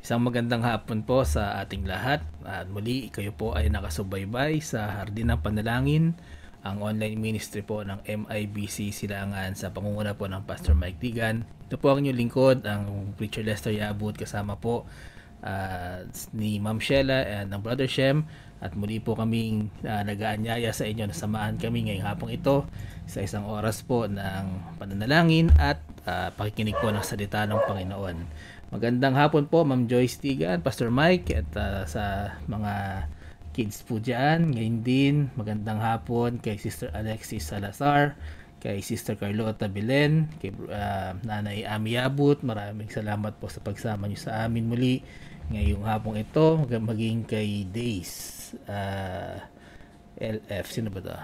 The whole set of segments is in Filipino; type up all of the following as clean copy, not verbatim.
Isang magandang hapon po sa ating lahat at muli kayo po ay nakasubaybay sa Hardin ng Panalangin, ang online ministry po ng MIBC Silangan sa pangunguna po ng Pastor Mike Digan. Ito po ang inyong lingkod, ang Preacher Lester Yabut, kasama po ni Ma'am Sheila and ng Brother Shem, at muli po kaming nag-aanyaya sa inyo na samahan kami ngayong hapong ito sa isang oras po ng pananalangin at pakikinig po ng salita ng Panginoon. Magandang hapon po Ma'am Joyce Digan, Pastor Mike, at sa mga kids po dyan. Ngayon din, magandang hapon kay Sister Alexis Salazar, kay Sister Carlota Belen, kay Nanay Ami Yabut. Maraming salamat po sa pagsama nyo sa amin muli ngayong hapong ito. Maging kay Days LF, sino ba ito?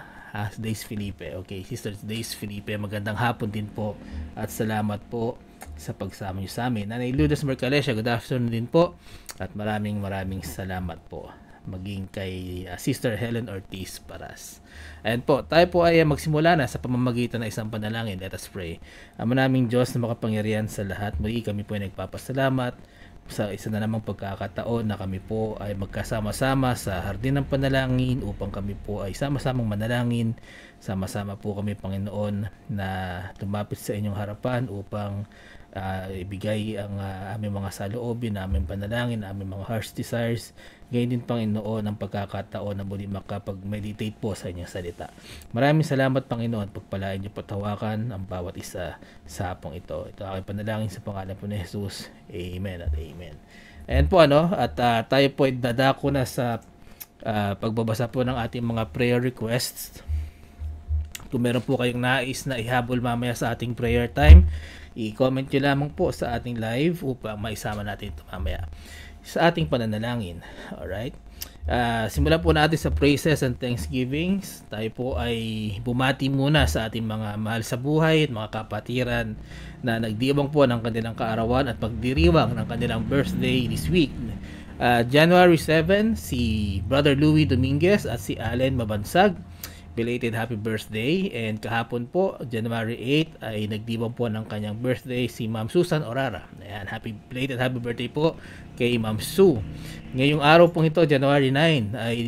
Days Felipe. Okay, Sister Days Felipe, magandang hapon din po at salamat po sa pagsama nyo sa amin. Nanay Lourdes Mercalesha, good afternoon din po at maraming salamat po. Maging kay Sister Helen Ortiz Paras. Ayan po, tayo po ay magsimula na sa pamamagitan ng isang panalangin. Let us pray. Ama naming Diyos na makapangyarihan sa lahat, muli kami po ay nagpapasalamat sa isa na namang pagkakataon na kami po ay magkasama-sama sa Hardin ng Panalangin upang kami po ay sama-samang manalangin. Sama-sama po kami, Panginoon, na lumapit sa inyong harapan upang ibigay ang aming mga saloobin, aming panalangin, aming mga heart's desires. Ngayon din, Panginoon, ang pagkakataon na muli makapag-meditate po sa inyong salita. Maraming salamat, Panginoon. Pagpalain niyo patawakan ang bawat isa sa hapong ito. Ito aking panalangin sa pangalan po ni Jesus. Amen at amen. Ayan po at tayo po ay dadako na sa pagbabasa po ng ating mga prayer requests. Kung meron po kayong nais na ihabol mamaya sa ating prayer time, i-comment nyo lamang po sa ating live upang maisama natin ito mamaya sa ating pananalangin. Alright? Simulan po natin sa praises and thanksgivings. Tayo po ay bumati muna sa ating mga mahal sa buhay at mga kapatiran na nagdiwang po ng kanilang kaarawan at pagdiriwang ng kanilang birthday this week. January 7, si Brother Louis Dominguez at si Allen Mabansag. Belated happy birthday. And kahapon po, January 8, ay nagdiwang po ng kanyang birthday si Ma'am Susan Orara. Ayan, belated happy birthday po kay Ma'am Sue. Ngayong araw pong ito, January 9, ay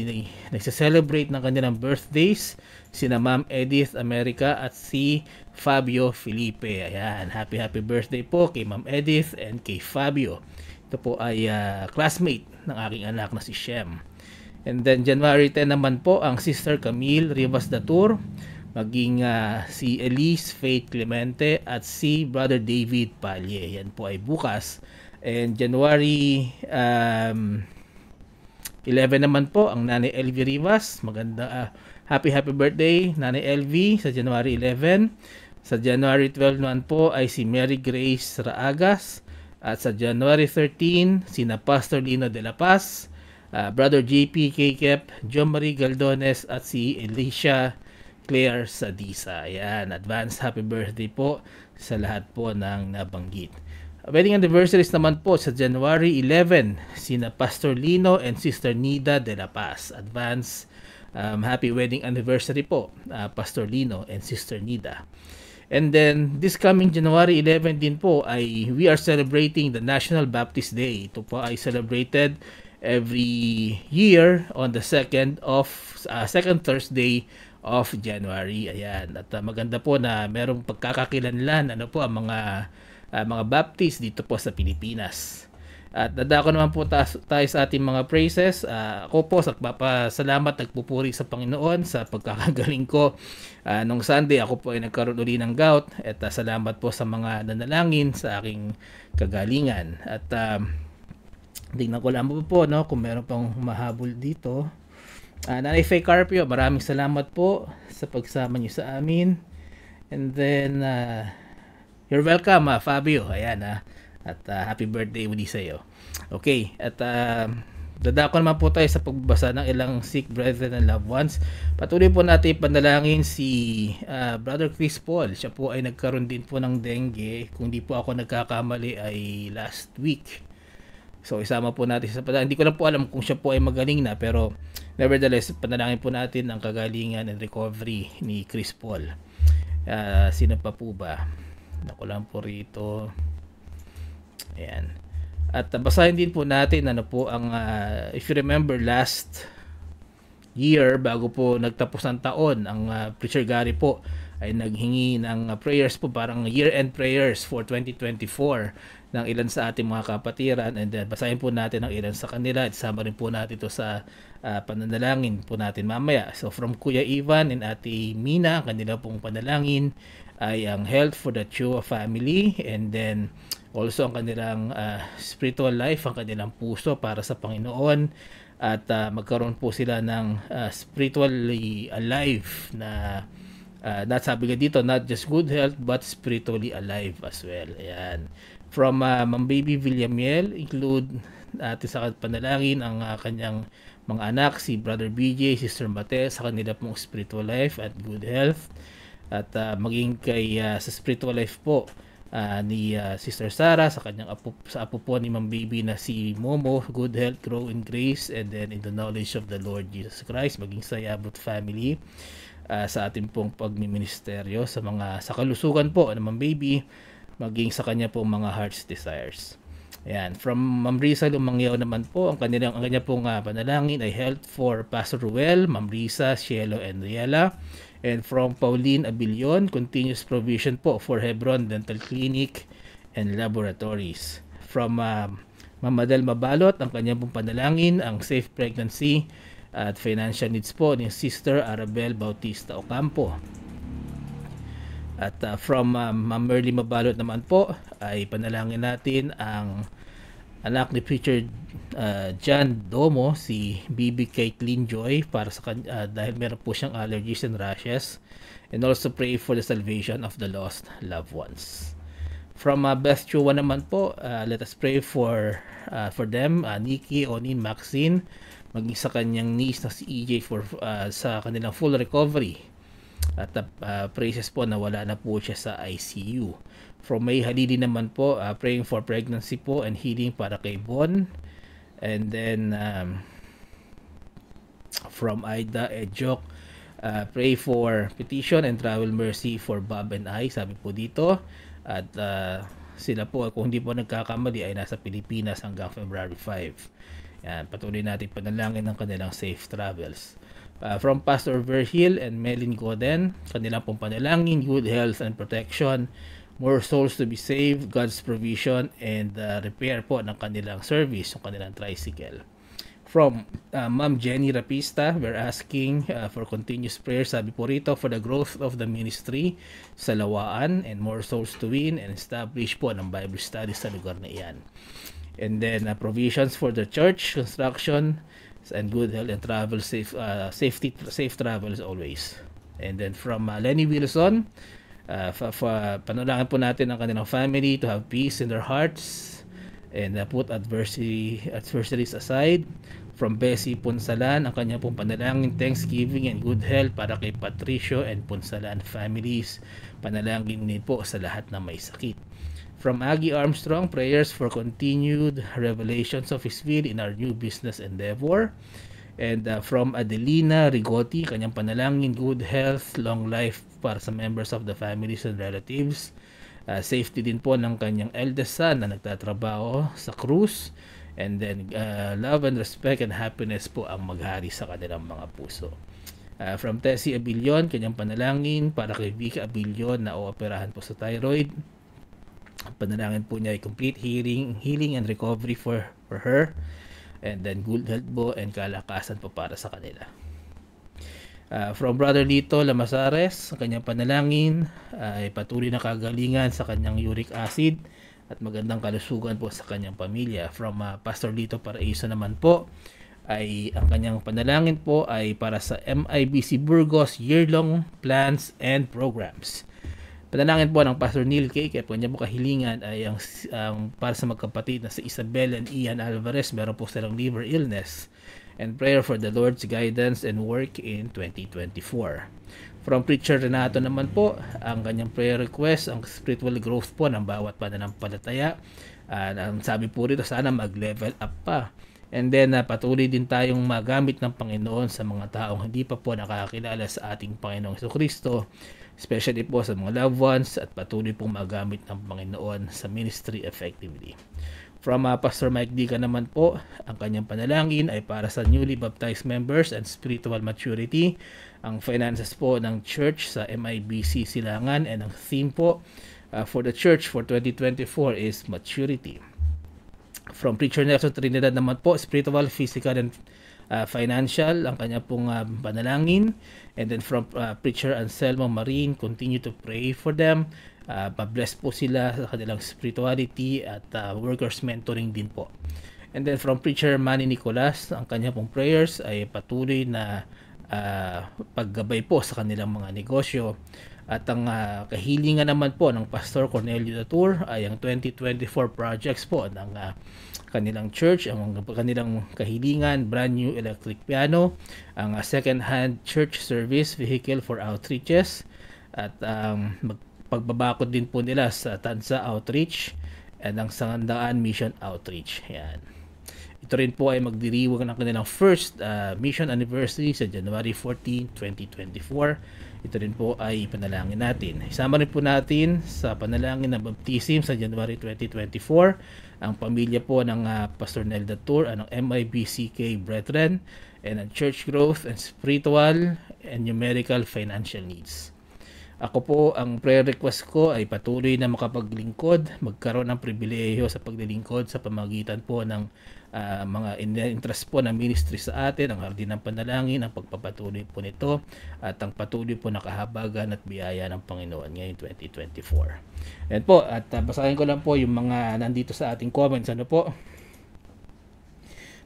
nagse-celebrate ng kanilang birthdays sina Ma'am Edith America at si Fabio Felipe. Ayan, happy birthday po kay Ma'am Edith and kay Fabio. Ito po ay classmate ng aking anak na si Shem. And then January 10 naman po ang Sister Camille Rivas Datur, maging si Elise Faith Clemente at si Brother David Palye. Yan po ay bukas. And January 11 naman po ang Nanay LV Rivas. Maganda happy birthday Nanay LV sa January 11. Sa January 12 naman po ay si Mary Grace Raagas. At sa January 13 sina Pastor Lino de la Paz, Brother JP Kekep, John Marie Galdones at si Alicia Claire Sadisa. Ayan, advance happy birthday po sa lahat po ng nabanggit. Wedding anniversaries naman po sa January 11, sina Pastor Lino and Sister Nida de la Paz. Advance happy wedding anniversary po, Pastor Lino and Sister Nida. And then this coming January 11 din po ay we are celebrating the National Baptist Day. Ito po ay celebrated every year on the second Thursday of January. Ayan. At maganda po na merong pagkakakilanlan ang mga Baptist dito po sa Pilipinas. At dadako naman po tayo sa ating mga praises. Ako po sa papasalamat, nagpupuri sa Panginoon sa pagkakagaling ko. Nung Sunday ako po ay nagkaroon uli ng gout. At salamat po sa mga nanalangin sa aking kagalingan. At tingnan ko lang po kung meron pang mahabol dito. Nanay Faye Carpio, maraming salamat po sa pagsama niyo sa amin. And then you're welcome, Fabio. Ayan at happy birthday muli sa iyo. Okay, at dadako naman po tayo sa pagbabasa ng ilang sick brethren and loved ones. Patuloy po natin panalangin si Brother Chris Paul. Siya po ay nagkaroon din po ng dengue. Kung di po ako nagkakamali ay last week. So isama po natin sa panalangin. Hindi ko lang po alam kung siya po ay magaling na, pero nevertheless, panalangin po natin ang kagalingan and recovery ni Chris Paul. Sino pa po ba? Ako lang po rito. Ayan. At basahin din po natin ano po ang if you remember last year bago po nagtapos ang taon, ang Preacher Gary po ay naghingi ng prayers po, parang year-end prayers for 2024 ng ilan sa ating mga kapatiran, and then basahin po natin ang ilan sa kanila at sama rin po natin ito sa pananalangin po natin mamaya. So from Kuya Ivan and Ate Mina, ang kanila pong panalangin ay ang health for the Chua family, and then also ang kanilang spiritual life, ang kanilang puso para sa Panginoon, at magkaroon po sila ng spiritually alive na sabi nga dito, not just good health but spiritually alive as well. Ayan. From Ma'am Baby Villamiel, include natin sa panalangin ang kanyang mga anak, si Brother BJ, Sister Mate, sa kanila pong spiritual life at good health. At maging kay sa spiritual life po ni Sister Sarah, sa kanyang apo po ni Ma'am Baby na si Momo, good health, grow in grace, and then in the knowledge of the Lord Jesus Christ, maging sa Yabut family, sa ating pong pagmiministeryo sa kalusugan po ng Ma'am Baby, maging sa kanya pong mga heart's desires. Ayan. From Ma'am Risa Lumangyaw naman po, ang kanya pong panalangin ay health for Pastor Ruel, Ma'am Risa, Cielo, and Riela. And from Pauline Abilion, continuous provision po for Hebron Dental Clinic and Laboratories. From Ma'am Madel Mabalot, ang kanya pong panalangin, ang safe pregnancy at financial needs po ni Sister Arabel Bautista Ocampo. At from Ma'am Merly Mabalot naman po ay panalangin natin ang anak ni Preacher John Domo, si Bibi Caitlin Joy, para sa dahil meron po siyang allergies and rashes, and also pray for the salvation of the lost loved ones. From Beth Chua naman po, let us pray for them, Nikki, Onin, Maxine, maging sa kanyang niece na si EJ for sa kanilang full recovery, at praises po na wala na po siya sa ICU. From May Halili naman po, praying for pregnancy po and healing para kay Bon. And then from Aida Ejok, pray for petition and travel mercy for Bob and I, sabi po dito. At sila po, kung hindi po nagkakamali, ay nasa Pilipinas hanggang February 5. Yan, patuloy natin panalangin ng kanilang safe travels. From Pastor Verhil and Melin Goden, kanilang pong panalangin, good health and protection, more souls to be saved, God's provision, and repair po ng kanilang service, yung kanilang tricycle. From Ma'am Jenny Rapista, we're asking for continuous prayer, sabi po rito, for the growth of the ministry sa Lawaan and more souls to win and establish po ng Bible studies sa lugar na iyan. And then provisions for the church construction and good health and travel, safe travel as always. And then from Lenny Wilson, panalangin po natin ang kanilang family to have peace in their hearts and put adversities aside. From Bessie Punsalan, ang kanyang pong panalangin, thanksgiving and good health para kay Patricio and Punsalan families. Panalangin din po sa lahat na may sakit. From Aggie Armstrong, prayers for continued revelations of His will in our new business endeavor. And from Adelina Rigotti, kanyang panalangin, good health, long life para sa members of the families and relatives. Safety din po ng kanyang eldest son na nagtatrabaho sa cruise. And then love and respect and happiness po ang maghari sa kanilang mga puso. From Tessie Abilion, kanyang panalangin para kay Vicky Abilion na ooperahan po sa thyroid. Panalangin po niya ay complete healing and recovery for her, and then good health po and kalakasan po para sa kanila. From Brother Lito Lamasares, ang kanyang panalangin ay patuloy na kagalingan sa kanyang uric acid at magandang kalusugan po sa kanyang pamilya. From Pastor Lito Paraiso naman po, ay ang kanyang panalangin po ay para sa MIBC Burgos year-long plans and programs. Panalangin po ng Pastor Neil K. Kaya po niya po kahilingan ay ang para sa magkapatid na si Isabel and Ian Alvarez, meron po silang liver illness, and prayer for the Lord's guidance and work in 2024. From Preacher Renato naman po, ang kanyang prayer request, ang spiritual growth po ng bawat pananampalataya. Ang sabi po rito, sana mag-level up pa. And then patuloy din tayong magamit ng Panginoon sa mga taong hindi pa po nakakilala sa ating Panginoong Jesucristo, especially po sa mga loved ones, at patuloy pong magamit ng Panginoon sa ministry effectively. From Pastor Mike Dica naman po, ang kanyang panalangin ay para sa newly baptized members and spiritual maturity. Ang finances po ng church sa MIBC Silangan, and ang theme po for the church for 2024 is maturity. From Preacher Nelson Trinidad naman po, spiritual, physical, and financial, ang kanya pong panalangin. And then from Preacher Anselmo Marin, continue to pray for them. Pa-bless po sila sa kanilang spirituality at workers mentoring din po. And then from Preacher Manny Nicolas, ang kanya pong prayers ay patuloy na paggabay po sa kanilang mga negosyo. At ang kahilingan naman po ng Pastor Cornelio Datur ay ang 2024 projects po ng kanilang church, ang kanilang kahilingan, brand new electric piano, ang second-hand church service vehicle for outreaches, at pagbabakod din po nila sa Tansa Outreach at ang Sangandaan Mission Outreach. Yan. Ito rin po ay magdiriwang ng kanilang first mission anniversary sa January 14, 2024. Ito rin po ay panalangin natin. Isama rin po natin sa panalangin ng baptism sa January 2024 ang pamilya po ng Pastor Nel Datur, ng MIBCK Brethren, and ang church growth and spiritual and numerical financial needs. Ako po, ang prayer request ko ay patuloy na makapaglingkod, magkaroon ng pribilehiyo sa paglilingkod sa pamagitan po ng mga interest po ng ministry sa atin, ang hardin ng panalangin, ang pagpapatuloy po nito, at ang patuloy po na kahabagan at biyaya ng Panginoon ngayong 2024. Yan po, at basahin ko lang po yung mga nandito sa ating comments. Ano po?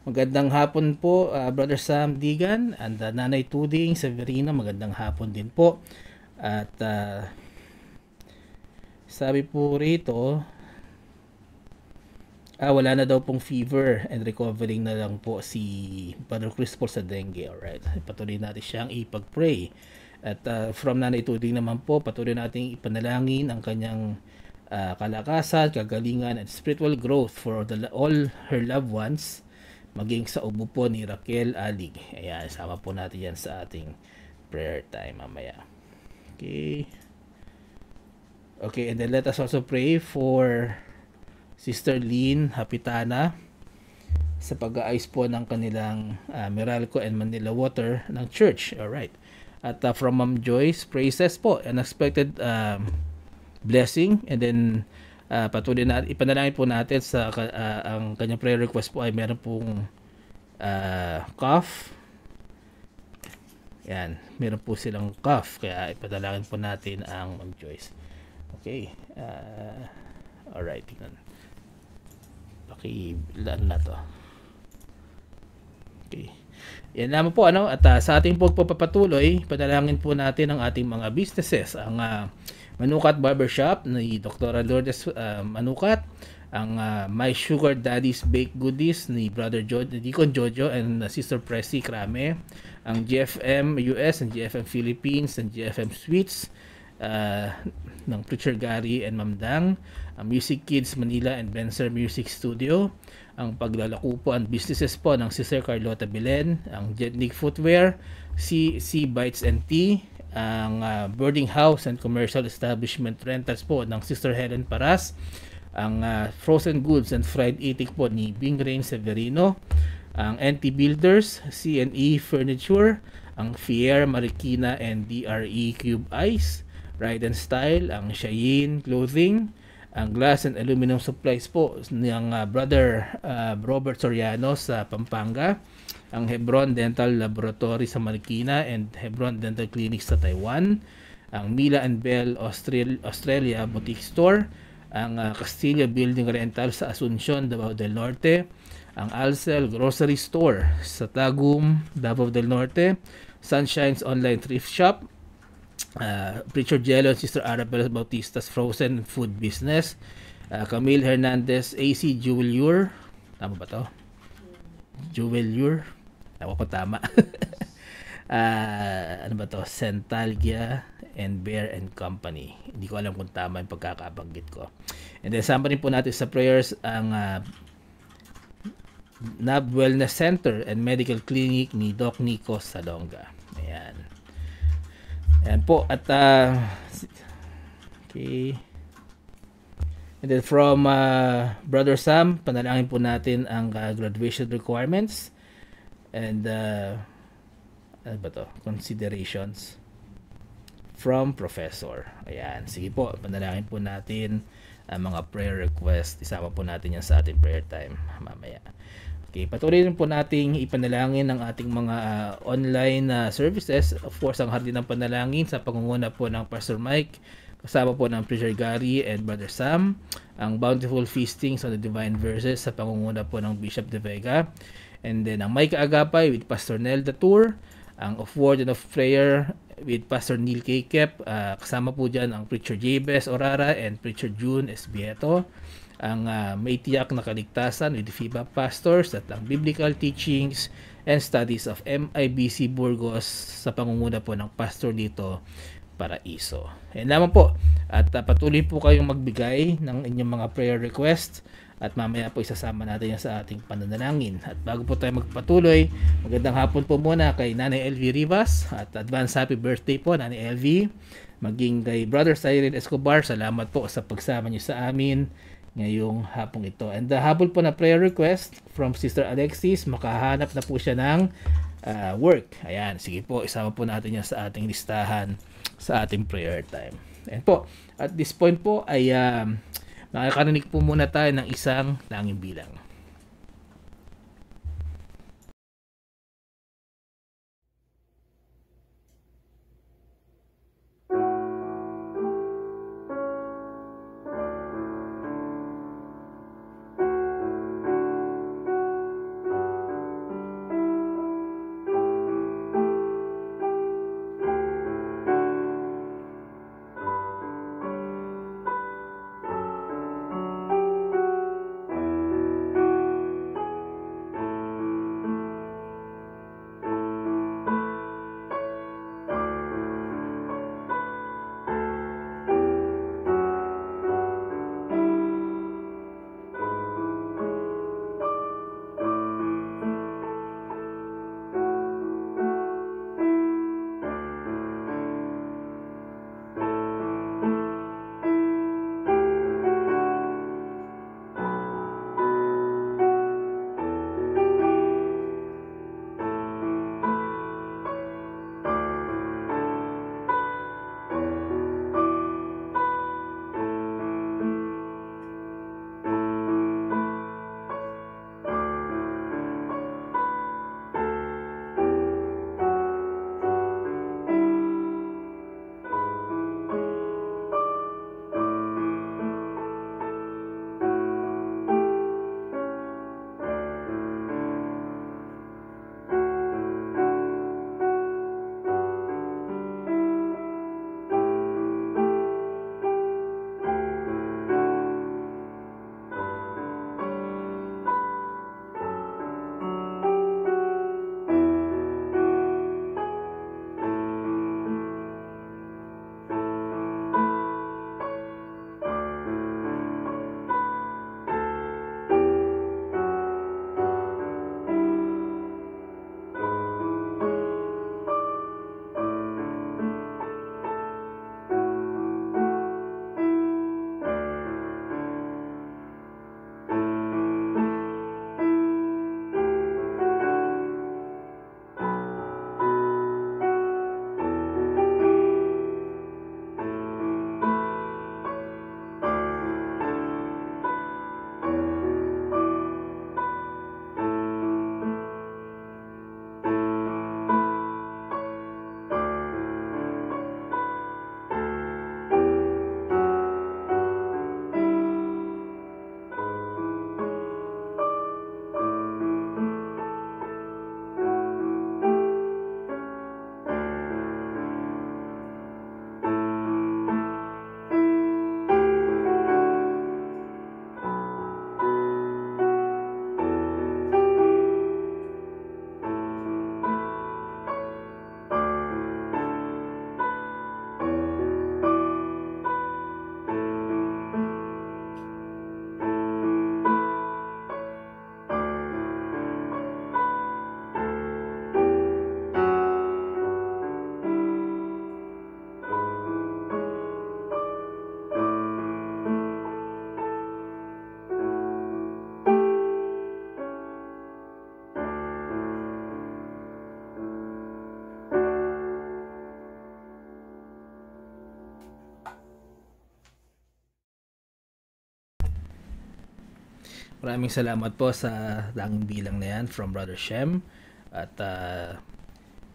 Magandang hapon po, Brother Sam Digan, and Nanay Tuding Severino, magandang hapon din po. At sabi po rito, wala na daw pong fever and recovering na lang po si Brother Chris Paul sa dengue. Alright, patuloy natin siyang ipag-pray. At from Nanay Tuding naman po, patuloy natin ipanalangin ang kanyang kalakasan, kagalingan, and spiritual growth for all her loved ones, maging sa ubo po ni Raquel Alig. Ayan, sama po natin yan sa ating prayer time mamaya. Okay, and then let us also pray for Sister Lynn Hapitana sa pag-aayos po ng kanilang Meralco and Manila Water ng church. Alright. At from Ma'am Joyce, praises po, unexpected blessing. And then patuloy na ipanalangin po natin sa ang kanyang prayer request po ay meron pong cough. Yan, meron po silang cough, kaya ipadalangin po natin ang Ma'am Joyce. Okay. Alright, tingnan. Okay, ilan na to. Okay. Yan naman po, ano, at sa ating pagpapatuloy, panalangin po natin ang ating mga businesses. Ang Manukat Barbershop ni Dr. Lourdes Manukat, ang My Sugar Daddy's Baked Goodies ni Brother Deacon Jojo and Sister Pressy Krame, ang GFM US and GFM Philippines and GFM Sweets ng Preacher Gary and Mamdang, ang Music Kids Manila and Benser Music Studio, ang paglalako po ang businesses po ng Sister Carlota Belen, ang Jetnik Footwear, C Bites and Tea, ang boarding house and commercial establishment rentals po ng Sister Helen Paras, ang frozen goods and fried itik po ni Bing Rain Severino, ang NT Builders, C&E Furniture, ang Fier Marikina and DRE Cube Ice, Ride and Style, ang Shayin Clothing, ang Glass and Aluminum Supplies po ng Brother Robert Soriano sa Pampanga, ang Hebron Dental Laboratory sa Marikina and Hebron Dental Clinic sa Taiwan, ang Mila and Bell Australia Boutique Store, ang Castillo Building Rental sa Asuncion, Davao del Norte, ang Alcel Grocery Store sa Tagum, Davao del Norte, Sunshine's Online Thrift Shop, Preacher Jello and Sister Arabella Bautista's Frozen Food Business, Camille Hernandez AC Jewelure, tama ba to? Jewelure, tama ko tama. Ano ba to? Centalgia and Bear and Company. Hindi ko alam kung tama yung pagkakabanggit ko. And then sama rin po natin sa prayers ang NAB Wellness Center and Medical Clinic ni Doc Nico Salonga. Ayan. Ayan po. At okay. And then from Brother Sam, panalangin po natin ang graduation requirements and ano ba to? Considerations from Professor. Ayan. Sige po, panalangin po natin ang mga prayer request. Isama po natin yan sa ating prayer time mamaya. Okay, patuloy rin po nating ipanalangin ang ating mga online services. Of course, ang hardin ng panalangin sa pangunguna po ng Pastor Mike, kasama po ng Preacher Gary and Brother Sam, ang Bountiful Feastings on the Divine Verses sa pangunguna po ng Bishop De Vega, and then ang Micah Agapay with Pastor Nel Datur, ang Of Word and of Prayer with Pastor Neil Kekep, kasama po dyan ang Preacher Jabez Orara and Preacher June Esbieto, ang May Tiyak na Kaligtasan with the FIBA Pastors at ang Biblical Teachings and Studies of MIBC Burgos sa pangunguna po ng Pastor dito Paraiso. Yan lamang po. At patuloy po kayong magbigay ng inyong mga prayer request at mamaya po isasama natin yan sa ating pananalangin. At bago po tayo magpatuloy, magandang hapon po muna kay Nanay LV Rivas at advance happy birthday po Nanay LV. Maging kay Brother Cyril Escobar, salamat po sa pagsama niyo sa amin ngayong hapong ito. And the habol po na prayer request from Sister Alexis, makahanap na po siya ng work. Ayan, sige po, isama po natin yan sa ating listahan sa ating prayer time. Ayan po, at this point po ay makakarinig po muna tayo ng isang langing bilang. Maraming salamat po sa tanging bilang na yan from Brother Shem. At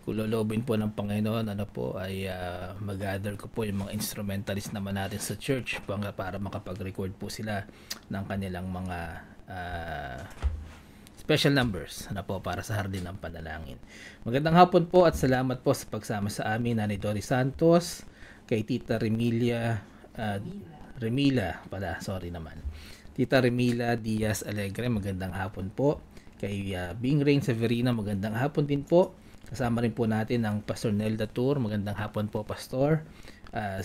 kung lolobin po ng Panginoon, ano po, ay mag-gather ko po yung mga instrumentalist naman natin sa church para makapag-record po sila ng kanilang mga special numbers na po para sa Hardin ng Panalangin. Magandang hapon po at salamat po sa pagsama sa amin, Nanay Dory Santos, kay Tita Remila pala, sorry naman. Tita Remila Diaz Alegre, magandang hapon po. Kay Bing Rain Severina, magandang hapon din po. Kasama rin po natin ang Pastor Nelda Tour, magandang hapon po Pastor.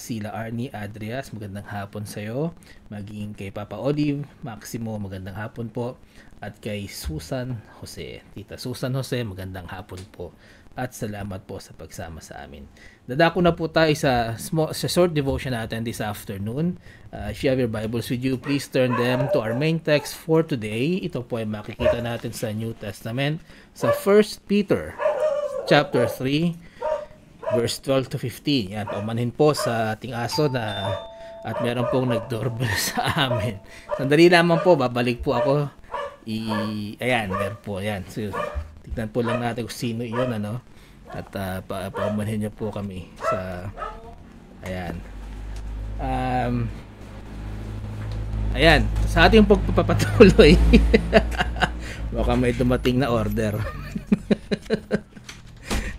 Sila Arnie Adrias, magandang hapon sa iyo. Maging kay Papa Olive Maximo, magandang hapon po. At kay Susan Jose, Tita Susan Jose, magandang hapon po. At salamat po sa pagsama sa amin. Dadako na po tayo sa short devotion natin this afternoon. If you have your Bibles with you, please turn them to our main text for today. Ito po ay makikita natin sa New Testament sa 1 Peter chapter 3 verse 12 to 15. Yan, paumanhin po sa ating aso na at meron pong nag-doorbell sa amin. Sandali lamang po, babalik po ako. Ayan, meron po. Ayan. So, tignan po lang natin kung sino iyon, ano. At paumanhin niyo po kami sa ayan. Ayan, sa ating pagpapatuloy. Baka may dumating na order.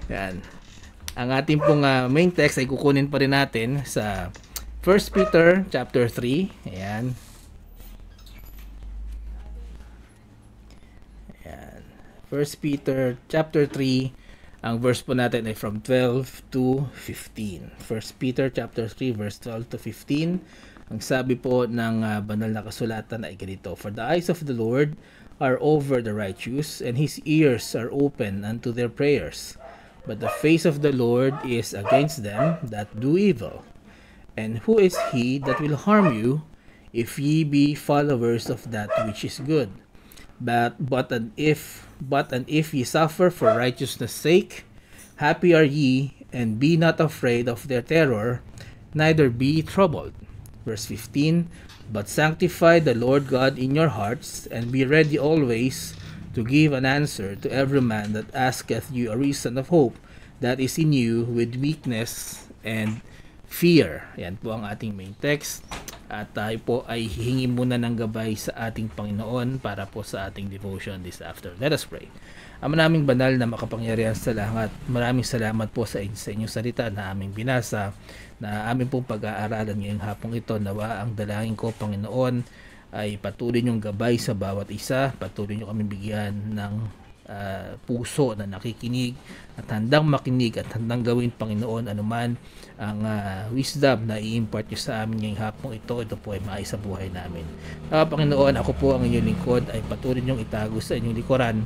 Ayan. Ang ating pong main text ay kukunin pa rin natin sa 1 Peter chapter 3. Ayan. Ayan. 1 Peter chapter 3, ang verse po natin ay from 12 to 15. 1 Peter chapter 3 verse 12 to 15. Ang sabi po ng banal na kasulatan ay ganito: For the eyes of the Lord are over the righteous, and his ears are open unto their prayers. But the face of the Lord is against them that do evil. And who is he that will harm you, if ye be followers of that which is good? But if ye suffer for righteousness' sake, happy are ye, and be not afraid of their terror, neither be troubled. Verse 15, But sanctify the Lord God in your hearts, and be ready always to give an answer to every man that asketh you a reason of hope that is in you with meekness and fear. Yan po ang ating main text. At tayo po ay hihingi muna ng gabay sa ating Panginoon para po sa ating devotion this afternoon. Let us pray. Ama naming banal na makapangyarihan sa lahat, maraming salamat po sa inyong salita na aming binasa, na aming pong pag-aaralan ngayong hapong ito. Nawa ang dalangin ko, Panginoon, ay patuloy niyong gabay sa bawat isa, patuloy niyo kami bigyan ng puso na nakikinig at handang makinig at handang gawin, Panginoon, anuman ang wisdom na i-impart niyo sa amin ngayong hapong ito po ay maayos sa buhay namin. Panginoon, ako po ang inyong lingkod ay patuloy niyong itago sa inyong likuran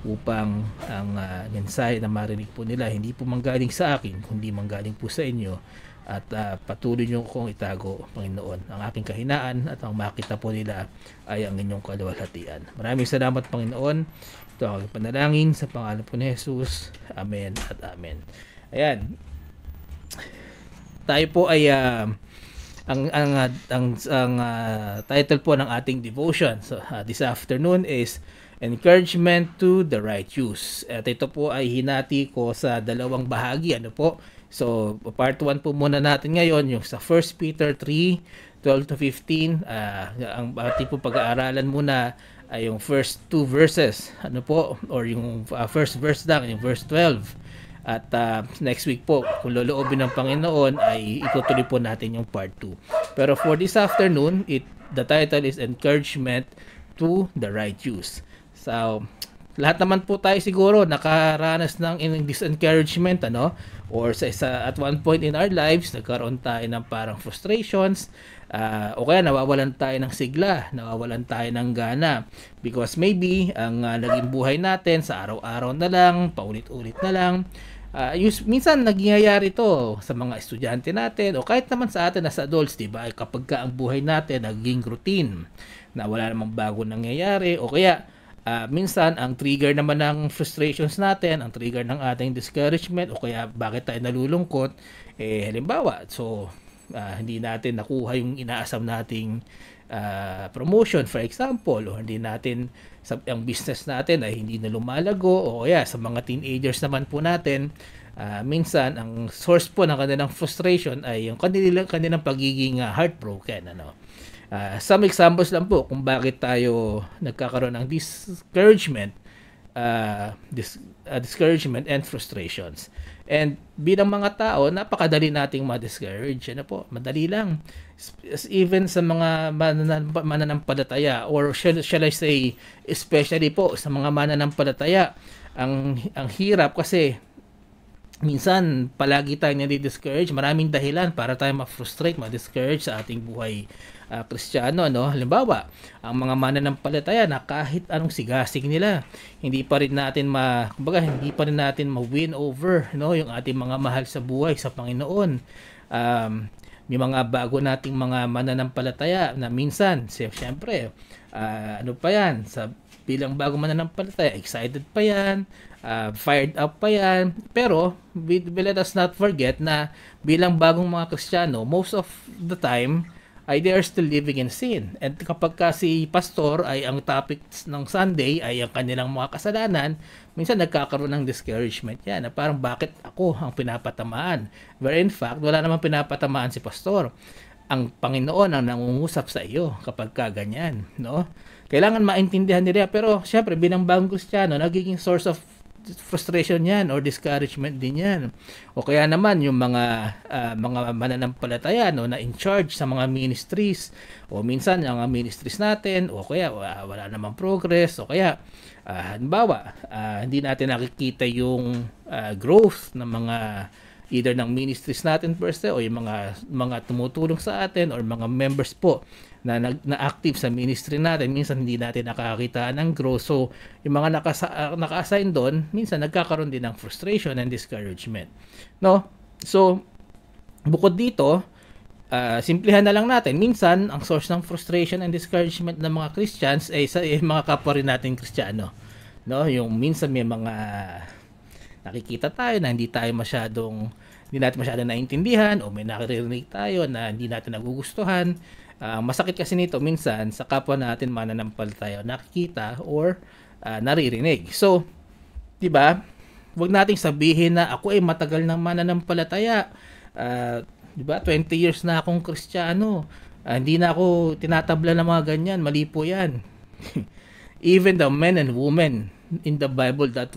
upang ang mensahe na marinig po nila hindi po manggaling sa akin, kundi manggaling po sa inyo. At patuloy niyo kong itago, Panginoon, ang aking kahinaan, at ang makita po nila ay ang inyong kaluwalhatian. Maraming salamat, Panginoon. Ito ang panalangin sa pangalan po ni Jesus. Amen at amen. Ayan. Tayo po ay ang title po ng ating devotion this afternoon is Encouragement to the Righteous. At ito po ay hinati ko sa dalawang bahagi. Ano po? So, part 1 po muna natin ngayon, yung sa 1 Peter 3, 12 to 15. Ang ating po pag-aaralan muna ay yung first 2 verses. Ano po? Or yung first verse lang, yung verse 12. At next week po, kung loloobin ng Panginoon, ay itutuloy po natin yung part 2. Pero for this afternoon, the title is Encouragement to the Righteous. So, lahat naman po tayo siguro nakaranas ng disencouragement, ano? Or at one point in our lives, nagkaroon tayo ng parang frustrations, o kaya nawawalan tayo ng sigla, nawawalan tayo ng gana. Because maybe, ang naging buhay natin sa araw-araw na lang, paulit-ulit na lang, minsan nagyayari to sa mga estudyante natin, o kahit naman sa atin as adults, diba? Kapag ang buhay natin naging routine, na wala namang bago nangyayari, o kaya, minsan ang trigger naman ng frustrations natin, ang trigger ng ating discouragement o kaya bakit tayo nalulungkot, halimbawa, so hindi natin nakuha yung inaasam nating promotion, for example, o hindi natin ang business natin ay hindi na lumalago, o kaya sa mga teenagers naman po natin, minsan ang source po ng kanilang frustration ay yung kanilang pagiging heartbroken, ano. Some examples lang po kung bakit tayo nagkakaroon ng discouragement and frustrations. And bilang mga tao, napakadali nating ma-discourage. Ano po, madali lang. Even sa mga mananampalataya, or shall I say, especially po sa mga mananampalataya, ang hirap kasi minsan palagi tayo nadi-discourage. Maraming dahilan para tayo ma-frustrate, ma-discourage sa ating buhay Kristiyano, no? Halimbawa, ang mga mananampalataya na kahit anong sigasig nila, hindi pa rin natin ma-win over, no, yung ating mga mahal sa buhay sa Panginoon. May mga bago nating mga mananampalataya na minsan, siyempre, ano pa yan, sa bilang bago mananampalataya, excited pa yan, fired up pa yan, pero let us not forget na bilang bagong mga Kristiyano, most of the time ay they are still living in sin. And kapag si pastor ay ang topic ng Sunday ay ang kanilang mga kasalanan, minsan nagkakaroon ng discouragement yan, na parang bakit ako ang pinapatamaan, where in fact wala namang pinapatamaan si pastor. Ang Panginoon ang nangungusap sa iyo kapag kaganyan, no? Kailangan maintindihan nila, pero syempre bilang bagong Kristiyano, nagiging source of frustration yan or discouragement din yan. O kaya naman yung mga mananampalataya, no, na in charge sa mga ministries, o minsan yung mga ministries natin, o kaya wala namang progress, o kaya halimbawa hindi natin nakikita yung growth ng mga either ng ministries natin per se, o yung mga tumutulong sa atin, or mga members po na active sa ministry natin, minsan hindi natin nakakita ng growth. So yung mga naka-assign doon, minsan nagkakaroon din ng frustration and discouragement, no? So bukod dito, simplihan na lang natin, minsan ang source ng frustration and discouragement ng mga Christians ay sa mga kapwa rin nating Kristiyano, no? Yung minsan may mga nakikita tayo na hindi natin masyadong naintindihan, o may naririnig tayo na hindi natin nagugustuhan. Masakit kasi nito minsan sa kapwa natin mananampalataya nakikita or naririnig. So, 'di ba? Huwag nating sabihin na ako ay matagal nang mananampalataya. 'Di ba? 20 years na akong Kristiyano. Hindi na ako tinatabla ng mga ganyan. Mali po 'yan. Even the men and women in the Bible that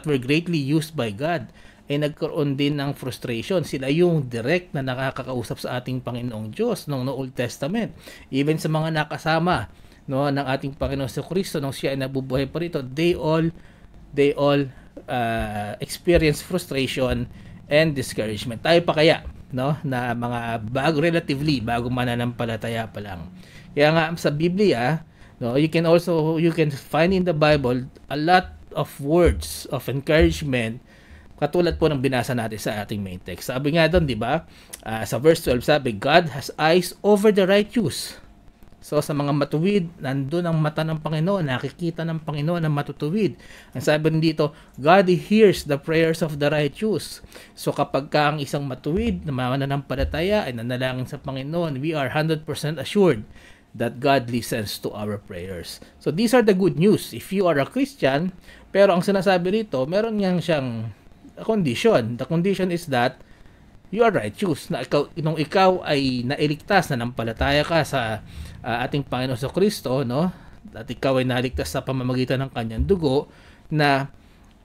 were greatly used by God ay nagkaroon din ng frustration. Sila yung direct na nakakausap sa ating Panginoong Diyos noong Old Testament. Even sa mga nakasama, no, ng ating Panginoon sa Kristo nung siya ay nabubuhay pa rito, they all experience frustration and discouragement. Tayo pa kaya, no, na mga relatively bago mananampalataya pa lang. Kaya nga sa Biblia, no, you can find in the Bible a lot of words of encouragement, katulad po ng binasa natin sa ating main text. Sabi nga doon, di ba? Sa verse 12 sabi, God has eyes over the righteous. So sa mga matuwid, nandun ang mata ng Panginoon, nakikita ng Panginoon ang matutuwid. Ang sabi rin dito, God hears the prayers of the righteous. So kapag ka ang isang matuwid na mananampalataya ay nanalangin sa Panginoon, we are 100% assured that God listens to our prayers. So these are the good news. If you are a Christian, pero ang sinasabi rito, meron siyang condition. The condition is that you are righteous. Na ikaw ay nailigtas, na nampalataya ka sa ating Panginoon sa Kristo, no? At ikaw ay naligtas sa pamamagitan ng kanyang dugo, na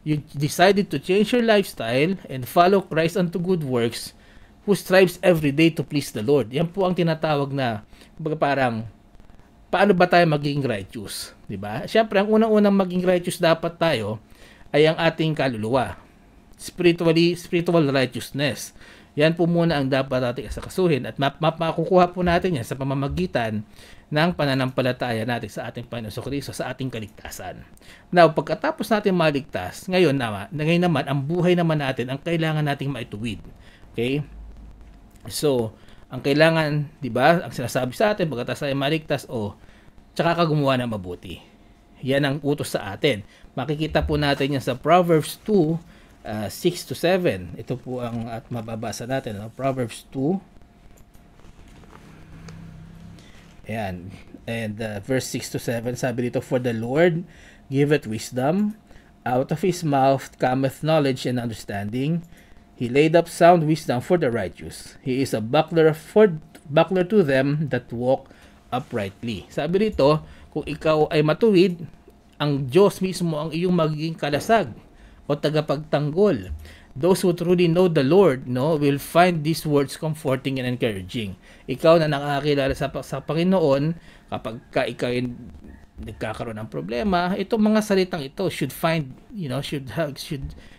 you decided to change your lifestyle and follow Christ unto good works, who strives every day to please the Lord. Yan po ang tinatawag na parang paano ba tayo maging righteous, di ba? Siyempre, ang unang-unang maging righteous dapat tayo ay ang ating kaluluwa. Spiritual righteousness. Yan po muna ang dapat natin asakasuhin, at makukuha po natin yan sa pamamagitan ng pananampalataya natin sa ating Panginoon sa Kristo, sa ating kaligtasan. Now, pagkatapos natin maligtas, ngayon naman, ang buhay naman natin ang kailangan nating maituwid. Okay? So, ang kailangan, di ba, ang sinasabi sa atin, pagkatapos tayo maligtas, tsaka ka gumawa ng mabuti. Yan ang utos sa atin. Makikita po natin yan sa Proverbs 2, 6 to 7. Ito po ang at mababasa natin, no? Proverbs 2 Ayan. And verse 6 to 7, sabi dito, "For the Lord giveth wisdom, out of his mouth cometh knowledge and understanding. He laid up sound wisdom for the righteous. He is a buckler to them that walk uprightly." Sabi dito, kung ikaw ay matuwid, ang Diyos mismo ang iyong magiging kalasag o tagapagtanggol. Those who truly know the Lord, no, will find these words comforting and encouraging. Ikaw na nakakilala sa Panginoon, kapag ikaw ay nagkakaroon ng problema, itong mga salitang ito should find, you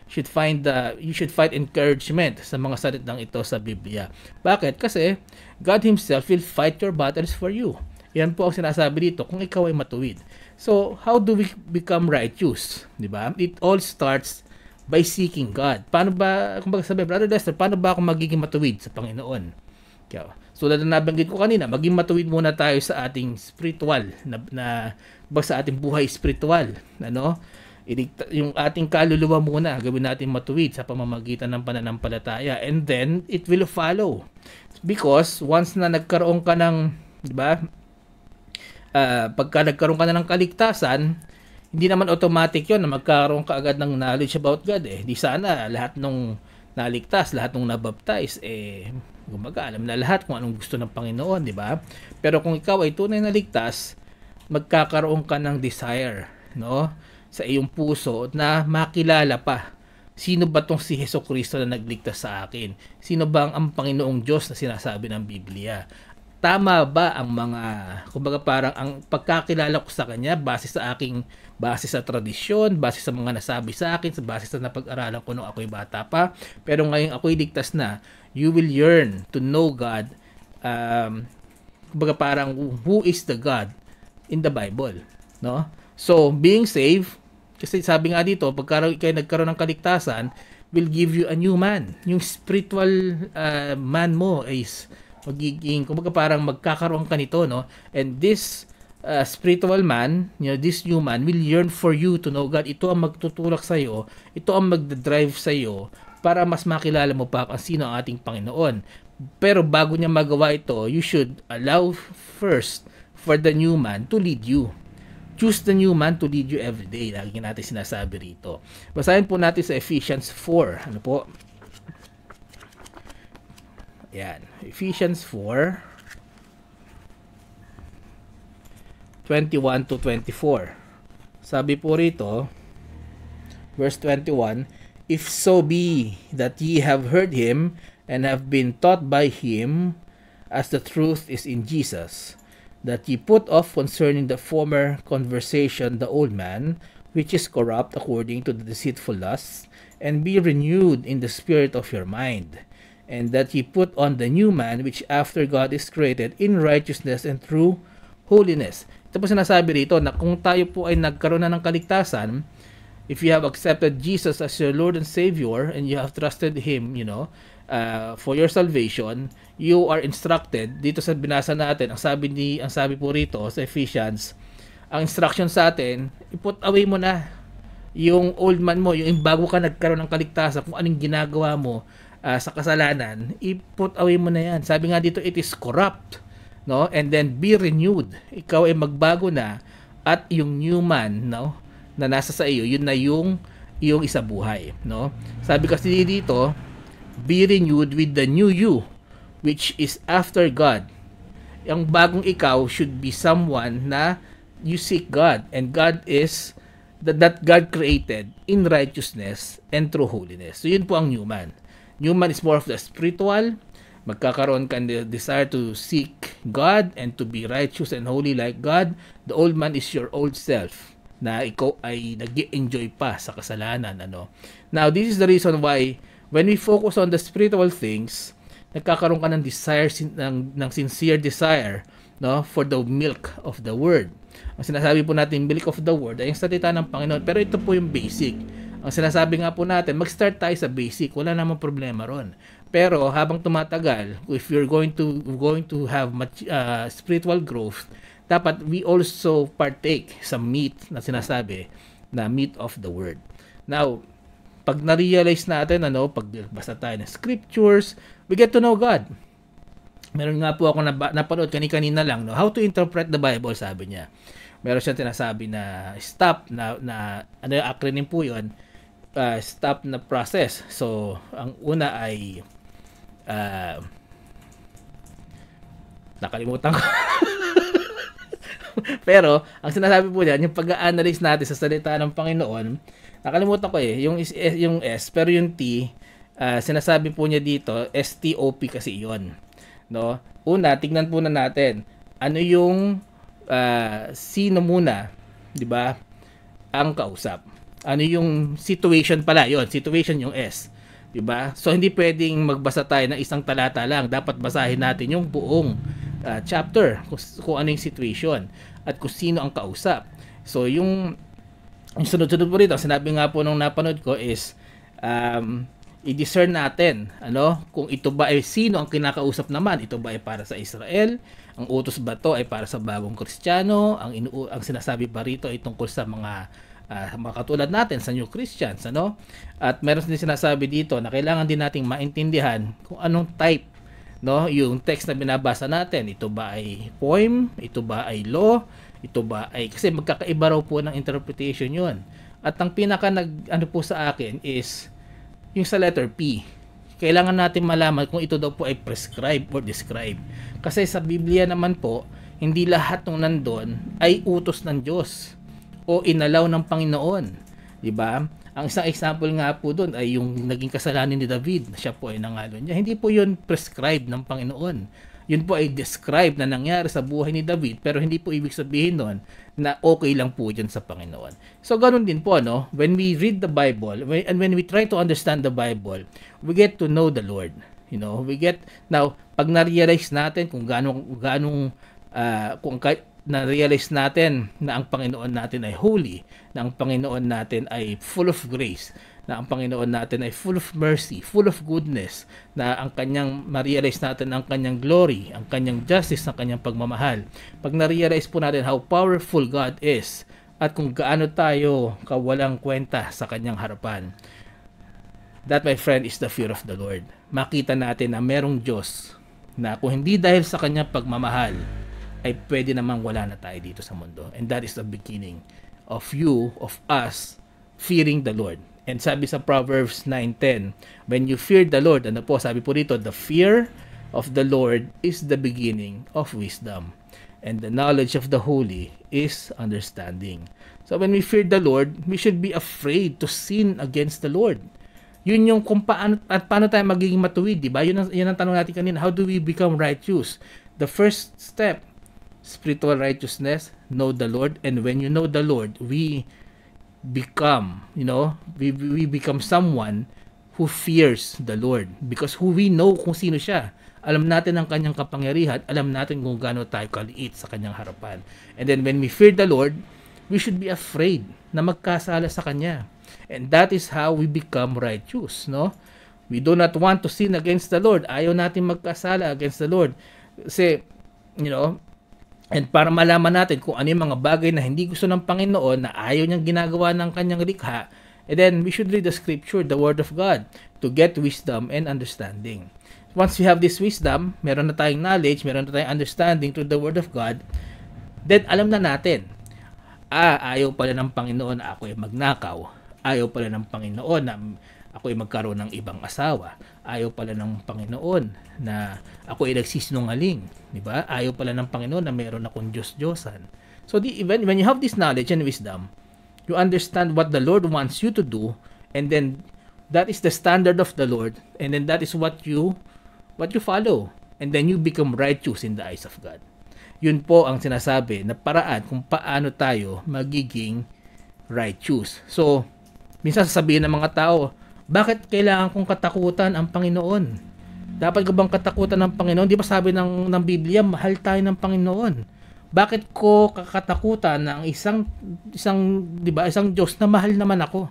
should find encouragement sa mga salitang ito sa Biblia. Bakit? Kasi God Himself will fight your battles for you. Yan po ang sinasabi dito kung ikaw ay matuwid. So, how do we become righteous? Diba? It all starts by seeking God. Paano ba, kung sabi, Brother Lester, paano ba ako magiging matuwid sa Panginoon? Kaya, so, na nabanggit ko kanina, maging matuwid muna tayo sa ating spiritual, sa ating buhay spiritual. Ano? Yung ating kaluluwa muna, gawin natin matuwid sa pamamagitan ng pananampalataya. And then, it will follow. Because, once na nagkaroon ka ng, di ba, pagka nagkaroon ka na ng kaligtasan, hindi naman automatic yon na magkaroon ka agad ng knowledge about God eh. Di sana lahat nung naligtas, lahat nung nabaptize, alam na lahat kung anong gusto ng Panginoon, di ba? Pero kung ikaw ay tunay na ligtas, magkakaroon ka ng desire, no? Sa iyong puso na makilala pa. Sino ba tong si Jesucristo na nagligtas sa akin? Sino ba ang Panginoong Diyos na sinasabi ng Biblia? Tama ba ang mga, kumbaga parang ang pagkakilala ko sa Kanya base sa tradisyon, base sa mga nasabi sa akin, base sa napag-aralan ko nung ako'y bata pa, pero ngayon ako'y ligtas na, you will yearn to know God, kumbaga parang who is the God in the Bible, no? So, being saved, kasi sabi nga dito, pagka kayo nagkaroon ng kaligtasan, will give you a new man. Yung spiritual man mo is magiging, kumbaga parang magkakaroon ka nito, no? And this spiritual man, this new man will yearn for you to know God. Ito ang magtutulak sa iyo, ito ang magdadrive sa iyo para mas makilala mo pa kung sino ang ating Panginoon. Pero bago niya magawa ito, you should allow first for the new man to lead you. Choose the new man to lead you every day. Lagi natin sinasabi rito. Basahin po natin sa Ephesians 4. Ano po? Yan. Ephesians 4, 21 to 24. Sabi po rito, verse 21, "If so be that ye have heard him, and have been taught by him, as the truth is in Jesus, that ye put off concerning the former conversation the old man, which is corrupt according to the deceitful lusts, and be renewed in the spirit of your mind, and that ye put on the new man, which after God is created in righteousness and true holiness." Ito po sinasabi rito na kung tayo po ay nagkaroon na ng kaligtasan, if you have accepted Jesus as your Lord and Savior, and you have trusted Him, for your salvation, you are instructed, dito sa binasa natin, ang sabi po rito sa Ephesians, ang instruction sa atin, i-put away mo na yung old man mo, yung bago ka nagkaroon ng kaligtasan, kung anong ginagawa mo, sa kasalanan, i-put away mo na yan. Sabi nga dito, it is corrupt, no? And then be renewed. Ikaw ay magbago na, at yung new man, no, na nasa sa iyo, yun na yung isabuhay, no? Sabi kasi dito, be renewed with the new you, which is after God. Ang bagong ikaw should be someone na you seek God, and God is that God created in righteousness and true holiness. So yun po ang new man. New man is more of the spiritual. Magkakaroon ka ng desire to seek God and to be righteous and holy like God. The old man is your old self na ikaw ay nag-enjoy pa sa kasalanan. Now, this is the reason why when we focus on the spiritual things, nagkakaroon ka ng desire, ng sincere desire, no, for the milk of the word. Ang sinasabi po natin, milk of the word, ay yung salita ng Panginoon. Pero ito po yung basic. Ang sinasabi nga po natin, mag-start tayo sa basic. Wala namang problema ron. Pero habang tumatagal, if you're going to have much spiritual growth, dapat we also partake sa meat na sinasabi, na meat of the word. Now, pag na-realize natin, pagbasa tayo ng scriptures, we get to know God. Meron nga po ako napanood kanina lang, no? How to interpret the Bible, sabi niya. Meron siyang tinasabi na stop na ano yung acronym po 'yon? Stop na process. So, ang una ay nakalimutan ko. Pero, ang sinasabi po niyan, yung pag-analyze natin sa salita ng Panginoon, nakalimutan ko yung S, pero yung T, sinasabi po niya dito, STOP kasi yon, no? Una, tignan po na natin, ano yung sino muna, di ba, ang kausap. Ano yung situation pala, yon, situation yung S. Diba? So hindi pwedeng magbasa tayo ng isang talata lang. Dapat basahin natin yung buong chapter kung ano yung situation at kung sino ang kausap. So yung sunod-sunod po rito, sinabi nga po nung napanood ko is i-discern natin kung ito ba ay sino ang kinakausap naman. Ito ba ay para sa Israel? Ang utos ba to ay para sa bagong Kristiyano? Ang sinasabi ba rito ay tungkol sa mga katulad natin sa New Christians, At meron din sinasabi dito na kailangan din nating maintindihan kung anong type, yung text na binabasa natin. Ito ba ay poem? Ito ba ay law? Ito ba ay, kasi magkakaiba raw po ng interpretation 'yon. At ang pinaka po sa akin is yung sa letter P. Kailangan natin malaman kung ito daw po ay prescribe or describe. Kasi sa Biblia naman po, hindi lahat ng nandun ay utos ng Diyos o inalaw ng Panginoon, di ba? Ang isang example nga po doon ay yung naging kasalanan ni David, siya po ay nangalo niya. Hindi po 'yun prescribed ng Panginoon. Yun po ay described na nangyari sa buhay ni David, pero hindi po ibig sabihin noon na okay lang po 'yun sa Panginoon. So ganoon din po, when we read the Bible, and when we try to understand the Bible, we get to know the Lord. We get now pag na-realize natin kung na-realize natin na ang Panginoon natin ay holy, na ang Panginoon natin ay full of grace, na ang Panginoon natin ay full of mercy, full of goodness, na ang kanyang ma-realize natin ang kanyang glory, ang kanyang justice, ang kanyang pagmamahal. Pag na-realize po natin how powerful God is at kung gaano tayo kawalang kwenta sa kanyang harapan, that, my friend, is the fear of the Lord. Makita natin na merong Diyos na kung hindi dahil sa kanyang pagmamahal, ay pwede namang wala na tayo dito sa mundo. And that is the beginning of us, fearing the Lord. And sabi sa Proverbs 9:10, when you fear the Lord, sabi po dito, the fear of the Lord is the beginning of wisdom. And the knowledge of the holy is understanding. So when we fear the Lord, we should be afraid to sin against the Lord. Yun yung kung paano tayo magiging matuwid, di ba? Yun ang tanong natin kanina, how do we become righteous? The first step, spiritual righteousness, know the Lord, and when you know the Lord, we become, we become someone who fears the Lord, because who we know kung sino siya. Alam natin ang kanyang kapangyarihan, alam natin kung gaano tayo kaliit sa kanyang harapan. And then when we fear the Lord, we should be afraid na magkasala sa kanya. And that is how we become righteous, We do not want to sin against the Lord. Ayaw natin magkasala against the Lord. Kasi, and para malaman natin kung ano yung mga bagay na hindi gusto ng Panginoon, na ayaw niyang ginagawa ng kanyang likha, and then we should read the scripture, the word of God, to get wisdom and understanding. Once we have this wisdom, meron na tayong knowledge, meron na tayong understanding through the word of God, then alam na natin, ayaw pala ng Panginoon na ako ay magnakaw. Ayaw pala ng Panginoon na ako ay magkaroon ng ibang asawa. Ayaw pala ng Panginoon na ako ay nagsisinungaling, di ba? Ayaw pala ng Panginoon na meron akong Diyos-Diyosan. So even when you have this knowledge and wisdom, you understand what the Lord wants you to do, and then that is the standard of the Lord, and then that is what you follow, and then you become righteous in the eyes of God. Yun po ang sinasabi na paraan kung paano tayo magiging righteous. So minsan sasabihin ng mga tao, bakit kailangan kong katakutan ang Panginoon? Dapat ko bang katakutan ng Panginoon? Di ba sabi ng Biblia, mahal tayo ng Panginoon. Bakit ko kakatakutan ng isang Diyos na mahal naman ako?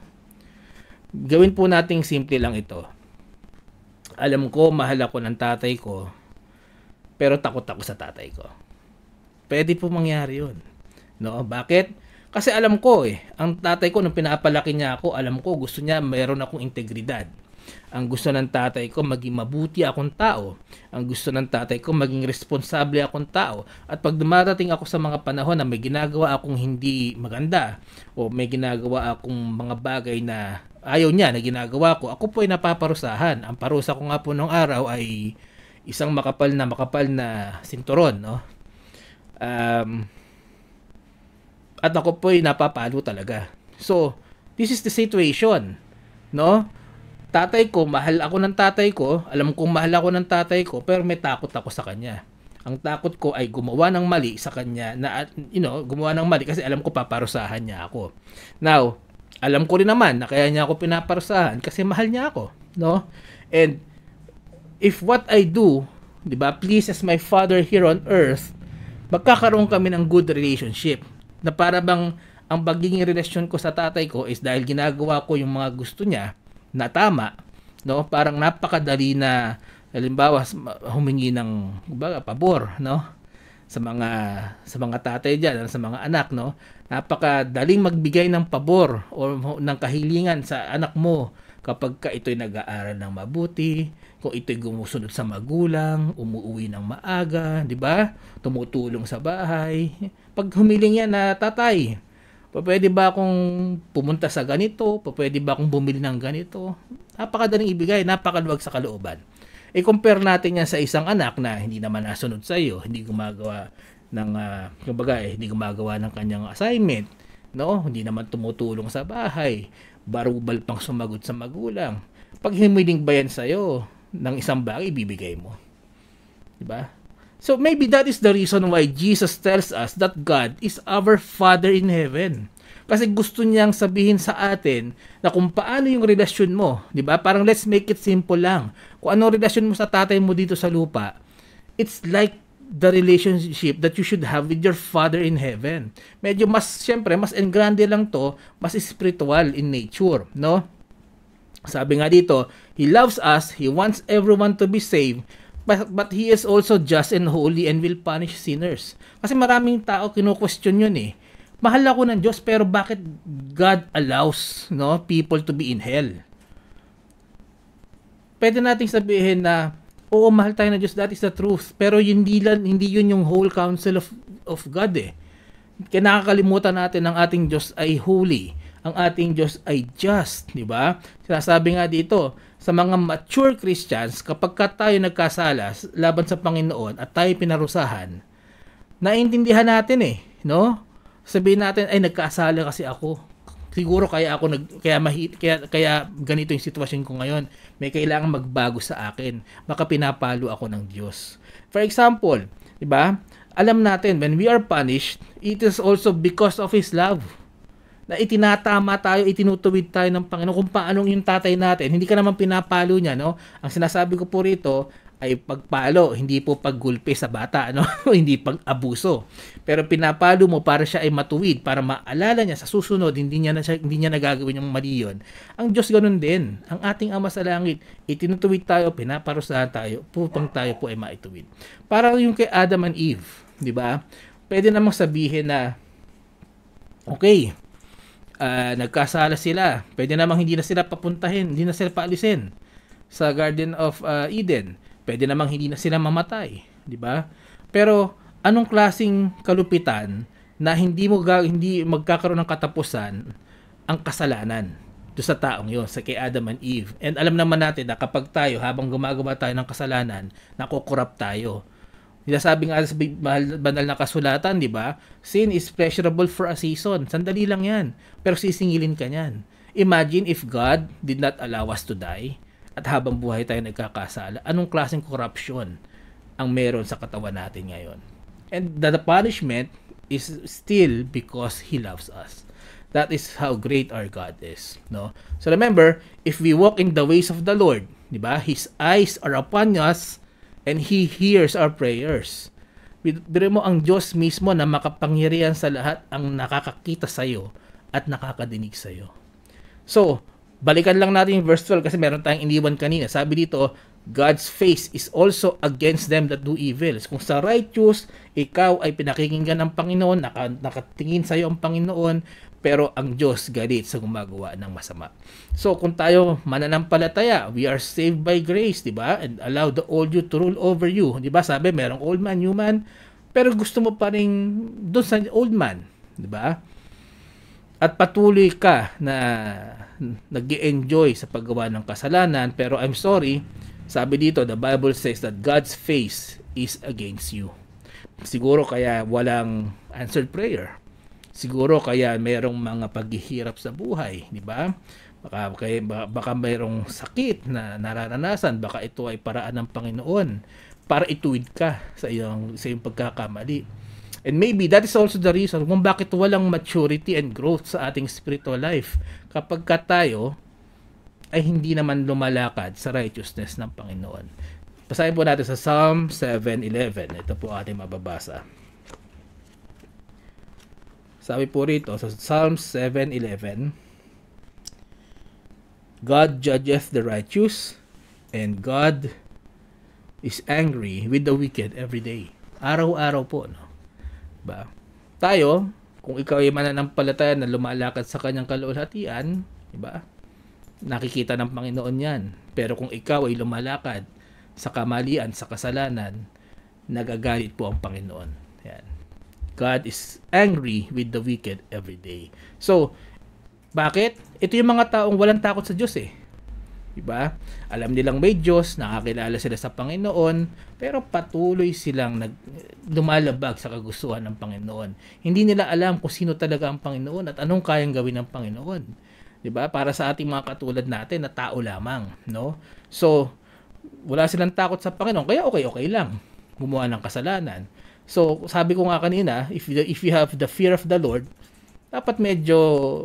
Gawin po nating simple lang ito. Alam ko, mahal ako ng tatay ko, pero takot ako sa tatay ko. Pwede po mangyari yun. Bakit? Kasi alam ko ang tatay ko nung pinapalaki niya ako, alam ko gusto niya mayroon akong integridad. Ang gusto ng tatay ko, maging mabuti akong tao. Ang gusto ng tatay ko, maging responsable akong tao. At pag dumarating ako sa mga panahon na may ginagawa akong hindi maganda, o may ginagawa akong mga bagay na ayaw niya na ginagawa ko, ako po ay napaparusahan. Ang parusa ko nga po nung araw ay isang makapal na sinturon, no? At ako po ay napapalo talaga. So, this is the situation, no? Tatay ko, mahal ako ng tatay ko, alam kong mahal ako ng tatay ko, pero may takot ako sa kanya. Ang takot ko ay gumawa ng mali sa kanya na, gumawa ng mali kasi alam ko paparusahan niya ako. Now, alam ko rin naman na kaya niya ako pinaparusahan kasi mahal niya ako, no? And if what I do, 'di ba, pleases my Father here on earth, magkakaroon kami ng good relationship. Na para bang ang pagiging relasyon ko sa tatay ko is dahil ginagawa ko yung mga gusto niya na tama, no? Parang napakadali na halimbawa humingi ng pabor, no? Sa mga tatay diyan, sa mga anak, no? Napakadaling magbigay ng pabor o ng kahilingan sa anak mo kapag ito'y nag-aaral ng mabuti, kung ito'y gumusunod sa magulang, umuwi ng maaga, di ba? Tumutulong sa bahay. Pag humiling yan na tatay, pwede ba akong pumunta sa ganito? Pwede ba akong bumili ng ganito? Napakadaling ibigay, napakaluwag sa kalooban. I-compare natin yan sa isang anak na hindi naman nasunod sa iyo, hindi gumagawa ng hindi gumagawa ng kanyang assignment, no? Hindi naman tumutulong sa bahay, barubal pang sumagot sa magulang. Pag humiling ba yan sa iyo ng isang bagay, ibibigay mo. 'Di ba? So maybe that is the reason why Jesus tells us that God is our Father in heaven. Kasi gusto niyang sabihin sa atin na kung paano yung relasyon mo, 'di ba? Parang let's make it simple lang. Kung ano relasyon mo sa tatay mo dito sa lupa, it's like the relationship that you should have with your Father in heaven. Medyo syempre, mas engrande lang to, mas spiritual in nature, no? Sabi nga dito, He loves us, He wants everyone to be saved, but He is also just and holy and will punish sinners. Kasi maraming tao kino-question yun eh. Mahal ako ng Diyos, pero bakit God allows, no, people to be in hell? Pwede nating sabihin na, oo, mahal tayo ng Diyos, that is the truth. Pero hindi yun yung whole counsel of God eh. Kaya nakakalimutan natin ang ating Diyos ay holy. Ang ating Diyos ay just, di ba? Sinasabi nga dito, sa mga mature Christians, kapag tayo nagkasala laban sa Panginoon at tayo pinarusahan, naiintindihan natin eh, no? Sabihin natin, ay nagkasala kasi ako. Siguro kaya ganito yung sitwasyon ko ngayon. May kailangan magbago sa akin. Baka pinapalo ako ng Diyos. For example, di ba? Alam natin, when we are punished, it is also because of His love. Na itinatama tayo, itinutuwid tayo ng Panginoon kung paanong yung tatay natin. Hindi ka naman pinapalo niya, no? Ang sinasabi ko po rito ay pagpalo, hindi po paggulpe sa bata, no? Hindi pag-abuso. Pero pinapalo mo para siya ay matuwid, para maalala niya sa susunod, hindi niya nagagawin yung mali yun. Ang Diyos ganun din. Ang ating Ama sa langit, itinutuwid tayo, pinaparusahan tayo, upang tayo po ay maituwid. Para yung kay Adam and Eve, di ba? Pwede namang sabihin na, okay, nagkasala sila. Pwede namang hindi na sila papuntahin, hindi na sila paalisin sa Garden of Eden. Pwede namang hindi na sila mamatay, di ba? Pero anong klaseng kalupitan na hindi magkakaroon ng katapusan ang kasalanan do sa taong yon, sa kay Adam and Eve. And alam naman natin na kapag tayo, habang gumagawa tayo ng kasalanan, nakukurap tayo. Sabi nga sa banal na kasulatan, di ba? Sin is pleasurable for a season. Sandali lang yan. Pero sisingilin ka niyan. Imagine if God did not allow us to die at habang buhay tayo nagkakasala, anong klaseng corruption ang meron sa katawan natin ngayon? And the punishment is still because He loves us. That is how great our God is, no? So remember, if we walk in the ways of the Lord, di ba? His eyes are upon us and He hears our prayers. Biro mo ang Diyos mismo na makapangyarihan sa lahat ang nakakakita sa iyo at nakakadinig sa iyo. So, balikan lang natin yung verse 12 kasi meron tayong iniwan kanina. Sabi dito, God's face is also against them that do evil. Kung sa righteous, ikaw ay pinakikinggan ng Panginoon, nakatingin sa iyo ang Panginoon, pero ang Diyos galit sa gumagawa ng masama. So kung tayo mananampalataya, we are saved by grace, di ba? And allow the old you to rule over you. Di ba? Sabi, merong old man, new man, pero gusto mo pa rin doon sa old man, di ba? At patuloy ka na nag-enjoy sa paggawa ng kasalanan, pero I'm sorry, sabi dito, the Bible says that God's face is against you. Siguro kaya walang answered prayer. Siguro kaya merong mga paghihirap sa buhay, di ba? Baka mayroong sakit na nararanasan, baka ito ay paraan ng Panginoon para ituwid ka sa iyong pagkakamali. And maybe that is also the reason kung bakit walang maturity and growth sa ating spiritual life. Kapag tayo ay hindi naman lumalakad sa righteousness ng Panginoon. Basahin po natin sa Psalm 7:11. Ito po ating mababasa. Sabi po rito sa Psalm 7:11, God judgeth the righteous, and God is angry with the wicked every day. Araw-araw po, no? Ba? Tayo, kung ikaw ay mananampalataya na lumalakad sa kanyang kaluwalhatian, di ba? Nakikita ng Panginoon yan. Pero kung ikaw ay lumalakad sa kamalian, sa kasalanan, nagagalit po ang Panginoon. Yan. God is angry with the wicked every day. So, bakit? Ito yung mga taong walang takot sa Diyos eh. Diba? Alam nilang may Diyos, nakakilala sila sa Panginoon, pero patuloy silang lumalabag sa kagustuhan ng Panginoon. Hindi nila alam kung sino talaga ang Panginoon at anong kayang gawin ng Panginoon. 'Di ba? Para sa ating mga katulad natin na tao lamang, no? So, wala silang takot sa Panginoon, kaya okay lang gumawa ng kasalanan. So, sabi ko nga kanina, if you have the fear of the Lord, dapat medyo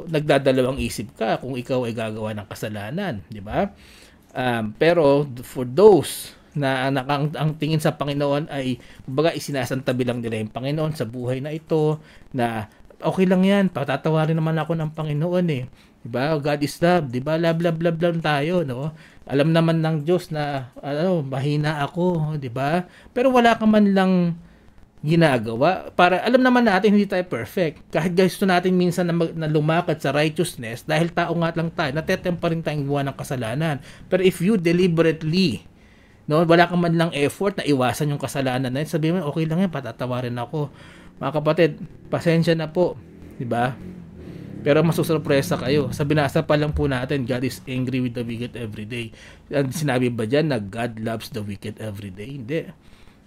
nagdadalawang isip ka kung ikaw ay gagawa ng kasalanan, 'di ba? Pero for those na ang tingin sa Panginoon ay kumbaga isinasantabi lang nila yung Panginoon sa buhay na ito, na okay lang yan, patatawarin naman ako ng Panginoon eh. Diba? God is love, diba? Love lang tayo, no? Alam naman ng Diyos na mahina ako, diba? Pero wala ka man lang ginagawa. Para alam naman natin hindi tayo perfect. Kahit gusto natin minsan na lumakad sa righteousness, dahil tao nga lang tayo, natetempa rin tayong gawa ng kasalanan. Pero if you deliberately, no, wala ka man lang effort na iwasan yung kasalanan na yun, sabihin mo, okay lang yan, patatawarin ako. Mga kapatid, pasensya na po, diba? Pero masusurpresa kayo. Sa binasa pa lang po natin, God is angry with the wicked every day. Sinabi ba dyan na God loves the wicked every day? Hindi.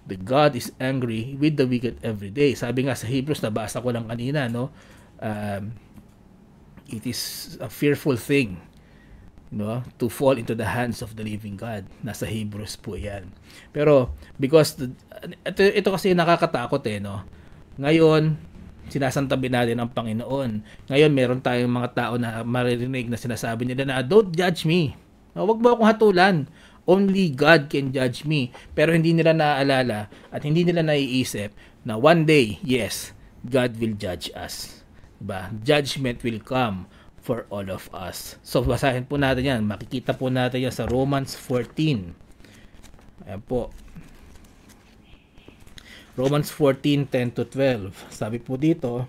The God is angry with the wicked every day. Sabi nga sa Hebrews, nabasa ko lang kanina, no? It is a fearful thing, no, to fall into the hands of the living God. Nasa Hebrews po yan. Pero because ito kasi nakakatakot eh, no? Ngayon sinasantabi natin ang Panginoon. Ngayon meron tayong mga tao na maririnig na sinasabi nila na don't judge me. No, wag mo akong hatulan. Only God can judge me. Pero hindi nila naaalala at hindi nila naiisip na one day, yes, God will judge us. Diba? Judgment will come for all of us. So basahin po natin yan. Makikita po natin yan sa Romans 14. Ayan po. Romans 14:10 to 12. Sabi po dito,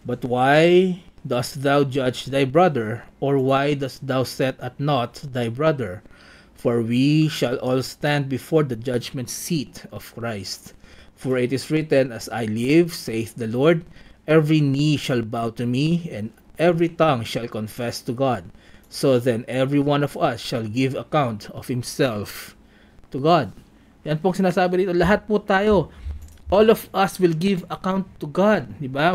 but why dost thou judge thy brother? Or why dost thou set at naught thy brother? For we shall all stand before the judgment seat of Christ. For it is written, as I live, saith the Lord, every knee shall bow to me, and every tongue shall confess to God. So then every one of us shall give account of himself to God. Yan pong sinasabi dito, lahat po tayo, all of us will give account to God, di ba?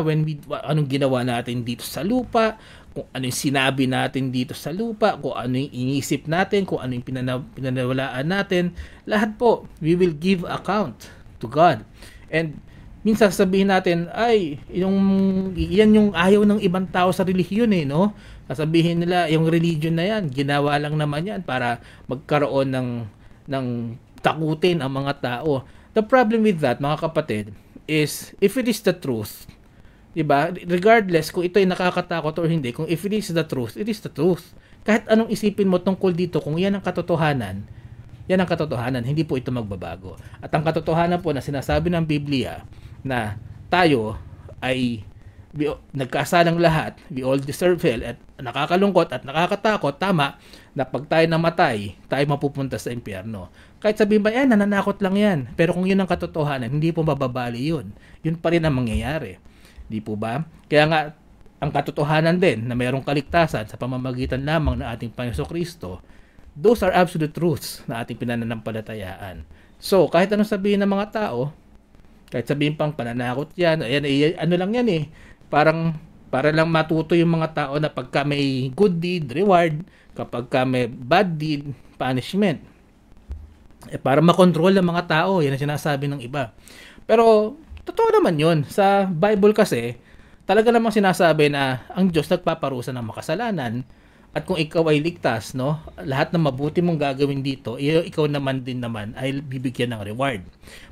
Anong ginawa natin dito sa lupa, kung ano yung sinabi natin dito sa lupa, kung ano yung inisip natin, kung ano yung pinanawalaan natin, lahat po, we will give account to God. And minsan sasabihin natin, ay, yan yung ayaw ng ibang tao sa relihiyon eh, no? Sasabihin nila, yung religion na yan, ginawa lang naman yan para magkaroon ng takutin ang mga tao. The problem with that, mga kapatid, is if it is the truth, diba? Regardless kung ito ay nakakatakot or hindi, kung if it is the truth, it is the truth. kahit anong isipin mo tungkol dito, kung yan ang katotohanan, hindi po ito magbabago. At ang katotohanan po na sinasabi ng Biblia na tayo ay nagkasalang lahat, we all deserve hell, at nakakalungkot at nakakatakot, tama, na pag tayo namatay, tayo mapupunta sa impyerno. Kahit sabihin ba, nananakot lang yan. Pero kung yun ang katotohanan, hindi po mababali yun. Yun pa rin ang mangyayari. Di po ba? Kaya nga, ang katotohanan din na mayroong kaligtasan sa pamamagitan lamang ng ating Panginoon Kristo, those are absolute truths na ating pinananampalatayaan. So, kahit anong sabihin ng mga tao, kahit sabihin pang pananakot yan, ano lang yan parang para lang matuto yung mga tao na pagka may good deed, reward, kapag ka may bad deed, punishment. Para makontrol ng mga tao, yan ang sinasabi ng iba. Pero, totoo naman yun. Sa Bible kasi, talaga namang sinasabi na ang Diyos nagpaparusa ng makasalanan, at kung ikaw ay ligtas, no, lahat ng mabuti mong gagawin dito, ikaw naman din naman ay bibigyan ng reward.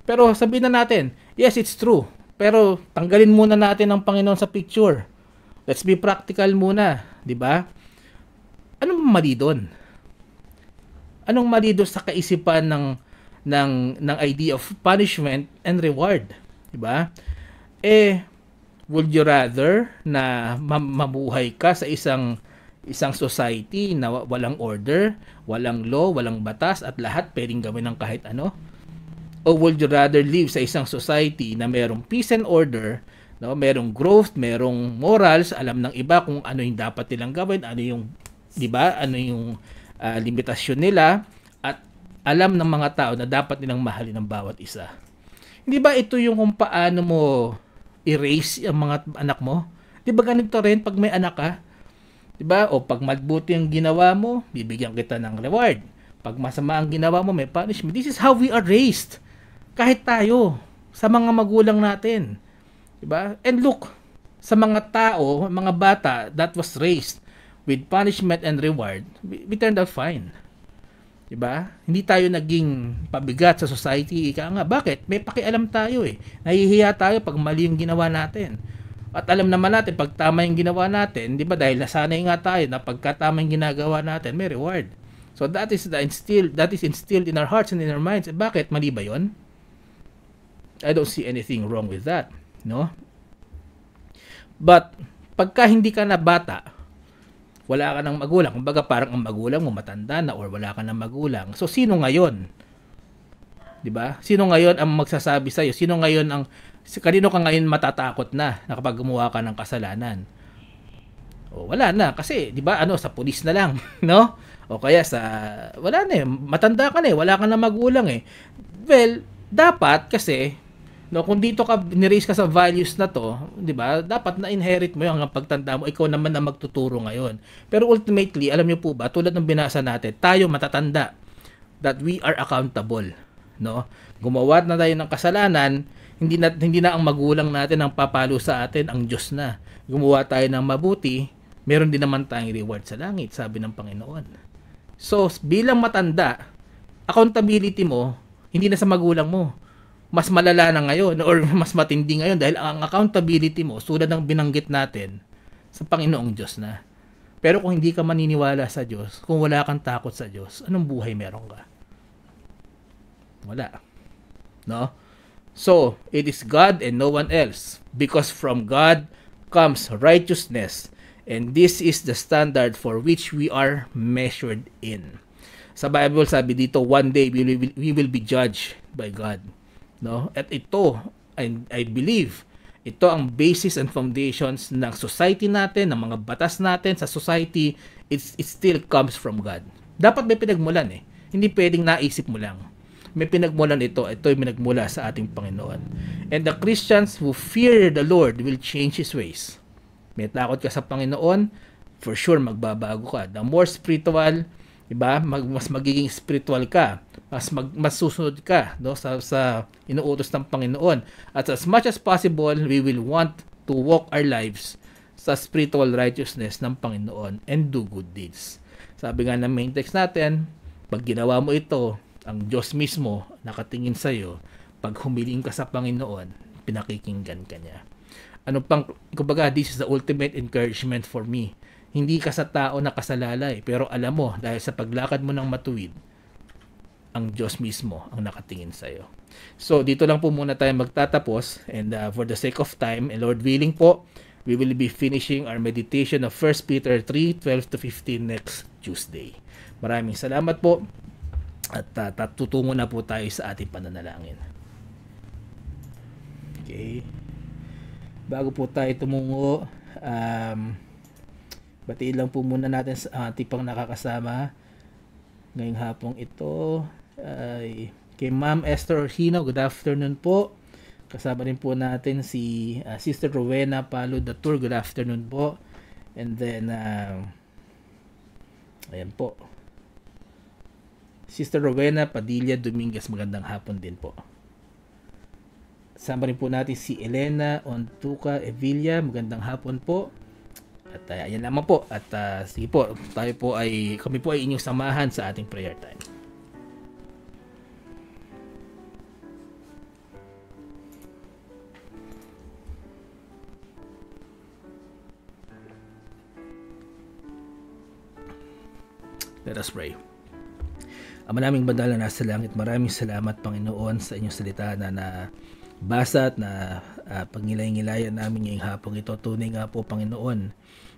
Pero sabihin na natin, yes, it's true. Pero tanggalin muna natin ang Panginoon sa picture. Let's be practical muna, di ba? Anong mali doon? Anong mali doon sa kaisipan ng idea of punishment and reward, di ba? Would you rather na mamuhay ka sa isang society na walang order, walang law, walang batas, at lahat pwedeng gawin ng kahit ano? O would you rather live sa isang society na merong peace and order, no, merong growth, merong morals, alam ng iba kung ano yung dapat nilang gawin, ano yung, 'di ba? Ano yung limitasyon nila, at alam ng mga tao na dapat nilang mahalin ang bawat isa. Hindi ba ito yung kung paano mo i-raise ang mga anak mo? 'Di ba ganito rin pag may anak ka? 'Di ba? O pag mabuti ang ginawa mo, bibigyan kita ng reward. Pag masama ang ginawa mo, may punishment. This is how we are raised. Kahit tayo, sa mga magulang natin. Diba? And look, sa mga tao, mga bata that was raised with punishment and reward, we turned out fine. Diba? Hindi tayo naging pabigat sa society. Ika nga, bakit? May pakialam tayo Nahihiya tayo pag mali yung ginawa natin. At alam naman natin, pag tama yung ginawa natin, di ba, dahil nasanay nga tayo na pagka tama yung ginagawa natin, may reward. So that is instilled in our hearts and in our minds. Bakit? Mali ba yun? I don't see anything wrong with that, no? But pagka hindi ka na bata, wala ka ng magulang, kumbaga parang ang magulang mo matanda na or wala ka ng magulang. So sino ngayon? 'Di ba? Sino ngayon ang magsasabi sa iyo? Kanino ka ngayon matatakot na kapag gumawa ka ng kasalanan? O wala na kasi 'di ba sa pulis na lang, no? O kaya wala na matanda ka na wala ka na magulang Well, dapat kasi kung dito ka ni-raise ka sa values na to, 'di ba? Dapat na inherit mo 'yung hanggang pagtanda mo, ikaw naman ang magtuturo ngayon. Pero ultimately, alam niyo po ba, tulad ng binasa natin, tayo matatanda that we are accountable, no? Gumawa na tayo ng kasalanan, hindi na ang magulang natin ang papalo sa atin, ang Diyos na. Gumawa tayo ng mabuti, meron din naman tayong reward sa langit, sabi ng Panginoon. So, bilang matanda, accountability mo, hindi na sa magulang mo. Mas malala na ngayon or mas matindi ngayon dahil ang accountability mo, tulad ng binanggit natin, sa Panginoong Diyos na. Pero kung hindi ka maniniwala sa Diyos, kung wala kang takot sa Diyos, anong buhay meron ka? Wala. No? So, it is God and no one else. Because from God comes righteousness. And this is the standard for which we are measured in. Sa Bible, sabi dito, one day we will be judged by God. No? At ito, I believe, ito ang basis and foundations ng society natin, ng mga batas natin sa society. It still comes from God. Dapat may pinagmulan Hindi pwedeng naisip mo lang. May pinagmulan ito. Ito ay pinagmula sa ating Panginoon. And the Christians who fear the Lord will change His ways. May takot ka sa Panginoon, for sure magbabago ka. The more spiritual, diba? Mas magiging spiritual ka. Mas susunod ka sa inuutos ng Panginoon. At as much as possible, we will want to walk our lives sa spiritual righteousness ng Panginoon and do good deeds. Sabi nga ng main text natin, pag ginawa mo ito, ang Diyos mismo nakatingin sa iyo, pag humiling ka sa Panginoon, pinakikinggan ka niya. Kumbaga, this is the ultimate encouragement for me. Hindi ka sa tao nakasalalay, pero alam mo, dahil sa paglakad mo ng matuwid, ang Diyos mismo ang nakatingin sa iyo. So, dito lang po muna tayo magtatapos. And for the sake of time, and Lord willing po, we will be finishing our meditation of 1 Peter 3:12 to 15 next Tuesday. Maraming salamat po. At tutungo na po tayo sa ating pananalangin. Okay. Bago po tayo tumungo, batiin lang po muna natin sa ating pang nakakasama ngayong hapong ito. Kay Ma'am Esther Orhino, good afternoon po. Kasama rin po natin si Sister Rowena Palo Datur, good afternoon po. And then ayan po, Sister Rowena Padilla Dominguez, magandang hapon din po. Kasama rin po natin si Elena Ontuca Evilla, magandang hapon po. At ayan naman po. At sige po, kami po ay inyong samahan sa ating prayer time. Let us pray. Ama naming banal na nasa langit, maraming salamat Panginoon sa inyong salita na basa at na pangilay-ngilayan namin ngayong hapong ito. Tunay nga po Panginoon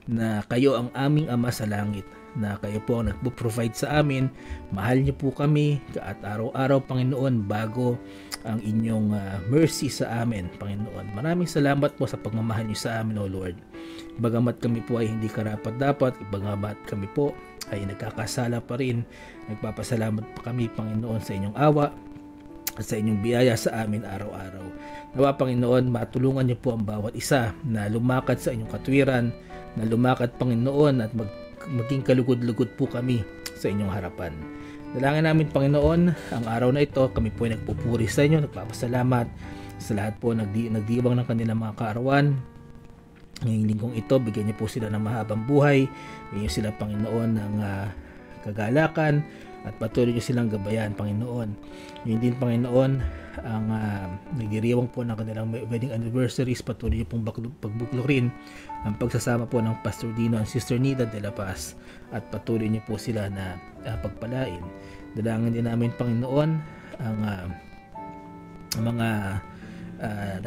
na kayo ang aming Ama sa langit, na kayo po ang nagpo-provide sa amin. Mahal niyo po kami at araw-araw Panginoon bago ang inyong mercy sa amin Panginoon. Maraming salamat po sa pagmamahal niyo sa amin, O Lord. Bagamat kami po ay hindi karapat-dapat, bagamat kami po ay nagkakasala pa rin, nagpapasalamat pa kami Panginoon sa inyong awa at sa inyong biyaya sa amin araw-araw. Nawa Panginoon, matulungan niyo po ang bawat isa na lumakad sa inyong katwiran, na lumakad Panginoon at maging kalugod-lugod po kami sa inyong harapan. Dalangin namin Panginoon, ang araw na ito kami po ay nagpupuri sa inyo, nagpapasalamat sa lahat po nagdiwang ng kanilang mga kaarawan. Ngayong linggong ito, bigyan niyo po sila ng mahabang buhay, bigyan niyo sila Panginoon ng kagalakan at patuloy niyo silang gabayan Panginoon. Ngayon din Panginoon, ang nagdiriwang po ng kanilang wedding anniversaries, patuloy niyo pong pagbuklurin ang pagsasama po ng Pastor Dino and Sister Nida de la Paz at patuloy niyo po sila na pagpalain. Dalangin din namin Panginoon ang mga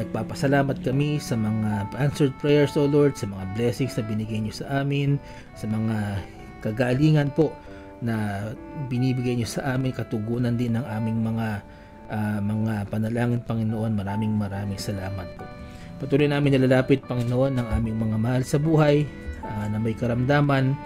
nagpapasalamat kami sa mga answered prayers, O Lord, sa mga blessings na binigay niyo sa amin, sa mga kagalingan po na binibigay niyo sa amin, katugunan din ng aming mga panalangin Panginoon. Maraming salamat po. Patuloy namin nilalapit Panginoon ng aming mga mahal sa buhay na may karamdaman.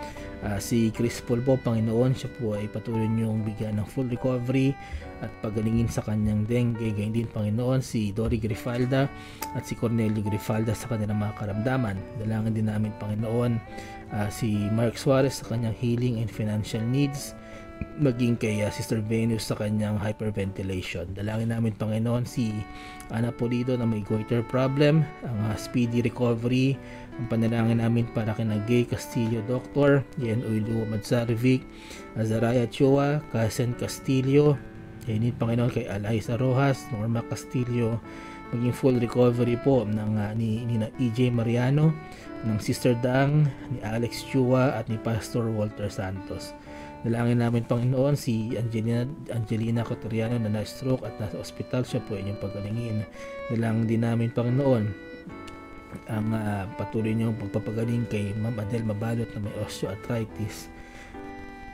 Si Chris Paul po Panginoon, siya po ay patuloy niyong bigyan ng full recovery at pagalingin sa kanyang dengue. Gayon din Panginoon si Dory Grifalda at si Cornelio Grifalda sa kanilang mga karamdaman. Dalangin din namin Panginoon si Mark Suarez sa kanyang healing and financial needs, maging kay Sister Venus sa kanyang hyperventilation. Dalangin namin Panginoon si Ana Polido na may goiter problem, ang speedy recovery. Ang panalangin namin para kina Gay Castillo Dr. Yen Uilu Madsarevic, Azaraya Chua, Kasen Castillo. Yan din Panginoon kay Eliza Rojas, Norma Castillo, maging full recovery po ng ni EJ Mariano, ng Sister Dang, ni Alex Chua at ni Pastor Walter Santos. Dalangin namin Panginoon si Angelina Coteriano na na-stroke at nasa ospital, siya po inyong pagalingin. Dalangin din namin Panginoon ang patuloy niyong pagpapagaling kay Ma'am Adele Mabalot na may osteoarthritis.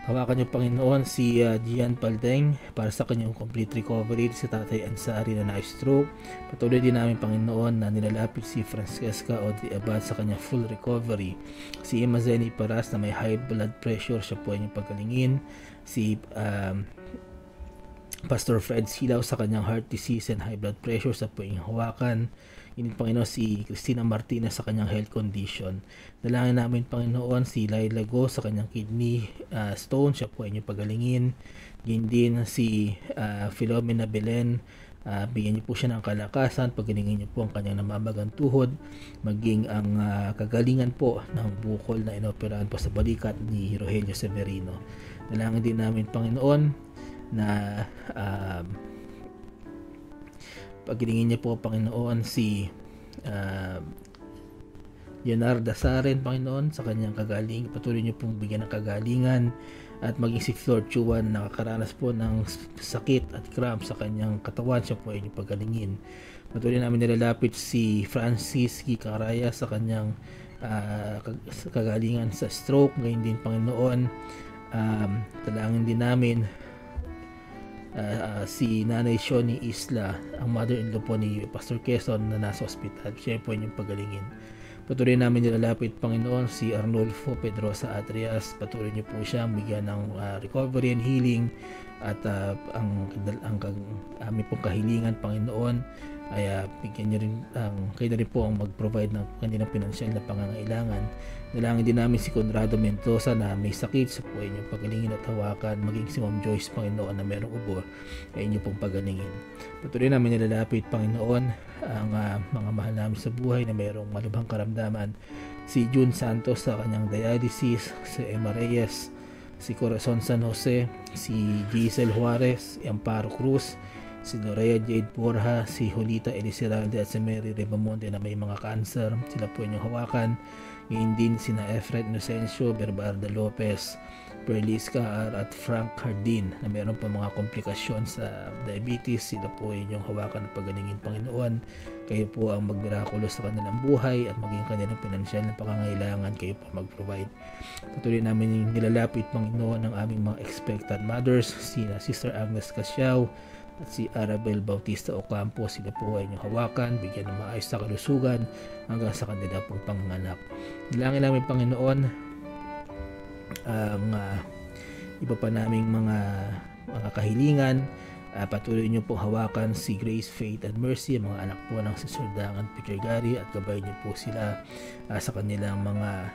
Hawakan niyo Panginoon si Gian Paldeng para sa kanyang complete recovery, si Tatay Ansari na na-stroke. Patuloy din namin Panginoon na nilalapit si Francesca Audrey Abad sa kanyang full recovery. Si Imazeni Paras na may high blood pressure, siya po ay inyong pagalingin. Si Pastor Fred Silaw sa kanyang heart disease and high blood pressure, sa po inyong hawakan. Hindi Panginoon si Cristina Martinez sa kanyang health condition. Dalangin namin Panginoon si Laila Go sa kanyang kidney stone, siya po ay inyong pagalingin. Ganyan din si Philomena Belen, bigyan niyo po siya ng kalakasan, pagalingin niyo po ang kanyang namabagang tuhod, maging ang kagalingan po ng bukol na inoperahan po sa balikat ni Rogelio Severino. Dalangin din namin Panginoon na pagalingin niyo po Panginoon si Leonardo Saren, Panginoon, sa kanyang kagaling. Patuloy niyo pong bigyan ng kagalingan. At maging si Flor Chuan, nakakaranas po ng sakit at cramp sa kanyang katawan, siya po ay inyong pagalingin. Patuloy namin nilalapit si Francis Kikaraya sa kanyang kagalingan sa stroke. Ngayon din, Panginoon, talangin din namin si Nanay Shoni Isla, ang mother-in-law po ni Pastor Quezon na nasa ospital. Siya po inyong pagalingin. Patuloy namin nilalapit, Panginoon, si Arnulfo Pedrosa Atrias. Patuloy niyo po siyang bigyan ng recovery and healing. At ang aming pong kahilingan, Panginoon, ay bigyan niyo rin, kayo na rin po ang mag-provide ng kanilang pinansyal na pangangailangan. Dalangin din namin si Conrado Mendoza na may sakit, sa po inyong pagalingin at hawakan. Maging si Ma'am Joyce, Panginoon, na merong ubo, ay inyong pong pagalingin. Patuloy namin nilalapit, Panginoon, ang mga mahal namin sa buhay na mayroong malubhang karamdaman. Si June Santos sa kanyang dialysis, si Emma Reyes, si Corazon San Jose, si Giselle Juarez, si Amparo Cruz, si Norea Jade Borja, si Julita Elisiralde at si Mary Rebamonte na may mga cancer. Sila po inyong hawakan. Ngayon din sina Efred Inocencio, Berbarda Lopez, Perlis Kaar at Frank Hardin na meron pa mga komplikasyon sa diabetes. Sila po inyong hawakan at pagalingin, Panginoon. Kayo po ang magmirakulo sa kanilang buhay at maging kanilang pinansyal na pangangailangan. Kayo po mag-provide. Patuloy namin nilalapit, Panginoon, ng aming mga expectant mothers, sina Sister Agnes Casiao at si Arabel Bautista Ocampo. Sila po ay inyong hawakan, bigyan ng maayos na kalusugan hanggang sa kanila pong panganak. Dalangin namin, Panginoon, ang iba pa naming mga kahilingan. Patuloy niyo pong hawakan si Grace, Faith at Mercy, mga anak po ng Sister Dangan Picregari, at gabay niyo po sila sa kanilang mga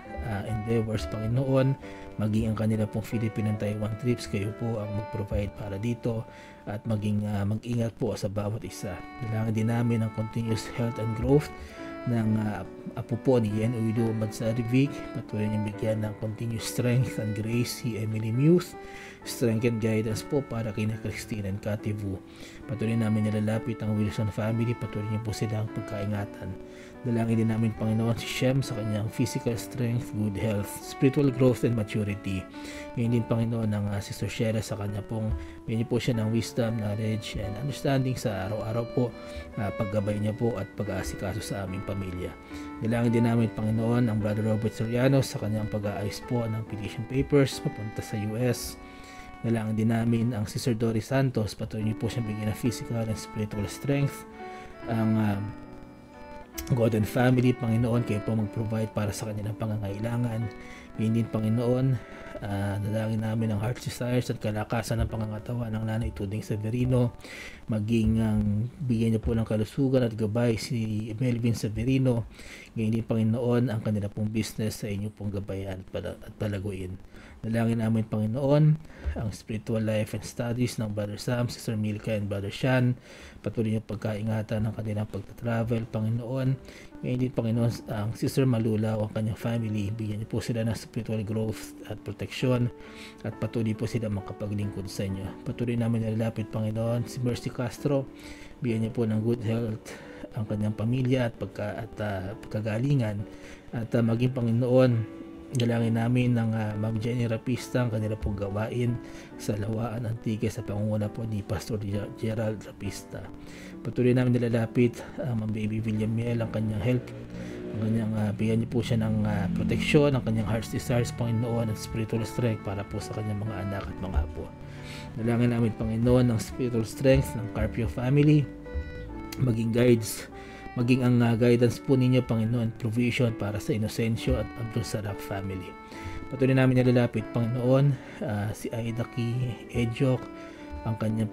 endeavors, Panginoon. Maging ang kanila pong Philippine and Taiwan trips, kayo po ang mag-provide para dito, at maging mag-ingat po sa bawat isa. Kailangan din namin ang continuous health and growth ng apo po ni Yen Uido Madsarivic. Patuloy niyong bigyan ng continuous strength and grace si Emily Muth. Strength and guidance po para kina Christine and Cathy Vu. Patuloy namin nilalapit ang Wilson family. Patuloy niyo po silang pagkaingatan. Dalangin din namin, Panginoon, si Shem sa kanyang physical strength, good health, spiritual growth and maturity. Ngayon din, Panginoon, ang Sister Shera sa kanya pong bigyan niyo po siya ng wisdom, knowledge and understanding sa araw-araw po, paggabay niya po at pag-aasikaso sa aming pamilya. Dalangin din namin, Panginoon, ang Brother Robert Soriano sa kanyang pag-aayos po ng petition papers papunta sa US. Dalangin din namin ang Sister Doris Santos. Patuloy niyo po siyang bigyan ng physical and spiritual strength. Ang God and family, Panginoon, kayo po mag-provide para sa kanilang pangangailangan. Ngayon din, Panginoon, dalangin namin ang heart desires at kalakasan ng pangangatawan ng Nanay Tuding Severino. Maging bigyan niyo po ng kalusugan at gabay si Melvin Severino. Ngayon din, Panginoon, ang kanila pong business sa inyo pong gabayan at palaguin. Dalangin namin, Panginoon, ang spiritual life and studies ng Brother Sam, Sister Milka and Brother Shan. Patuloy niyo pagkaingatan ng kanilang pagtatravel, Panginoon. Ngayon din, Panginoon, ang Sister Malula o ang kanyang family, bigyan niyo po sila ng spiritual growth at protection, at patuloy po sila makapaglingkod sa inyo. Patuloy namin nilalapit, Panginoon, si Mercy Castro. Bigyan niyo po ng good health ang kanyang pamilya at pagkagalingan. At maging, Panginoon, dalangin namin ng Ma'am Jenny Rapista ang kanila pong gawain sa Lawaan Antique sa pangunguna po ni Pastor Gerald Rapista. Patuloy namin nilalapit Ma'am Baby Villamiel, ang kanyang health, ang kanyang bigyan niyo po siya ng proteksyon, ang kanyang heart's desires, Panginoon, at spiritual strength para po sa kanyang mga anak at mga apo. Dalangin namin, Panginoon, ng spiritual strength ng Carpio family, maging guides, maging ang guidance po ninyo, Panginoon, provision para sa Inocencio at Abdul Sarak family. Patuloy namin nilalapit, Panginoon, si Aidaki Ejok, ang kanyang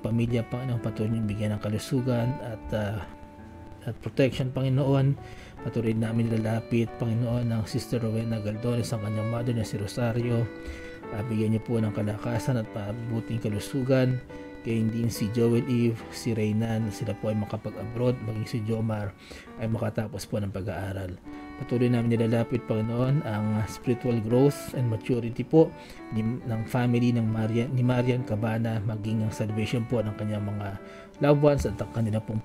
pamilya, Panginoon, patuloy niyong bigyan ng kalusugan at protection, Panginoon. Patuloy namin nilalapit, Panginoon, ng Sister Rowena Galdones, ang kanyang mother na si Rosario. Bigyan niyo po ng kalakasan at mabuting kalusugan. Kaya din si Joel Eve, si Reynan, sila po ay makapag-abroad, maging si Jomar ay makatapos po ng pag-aaral. Patuloy namin nilalapit, Panginoon, ang spiritual growth and maturity po ng family ni Marian Cabana, maging ang salvation po ng kanyang mga loved ones at ang kanila pong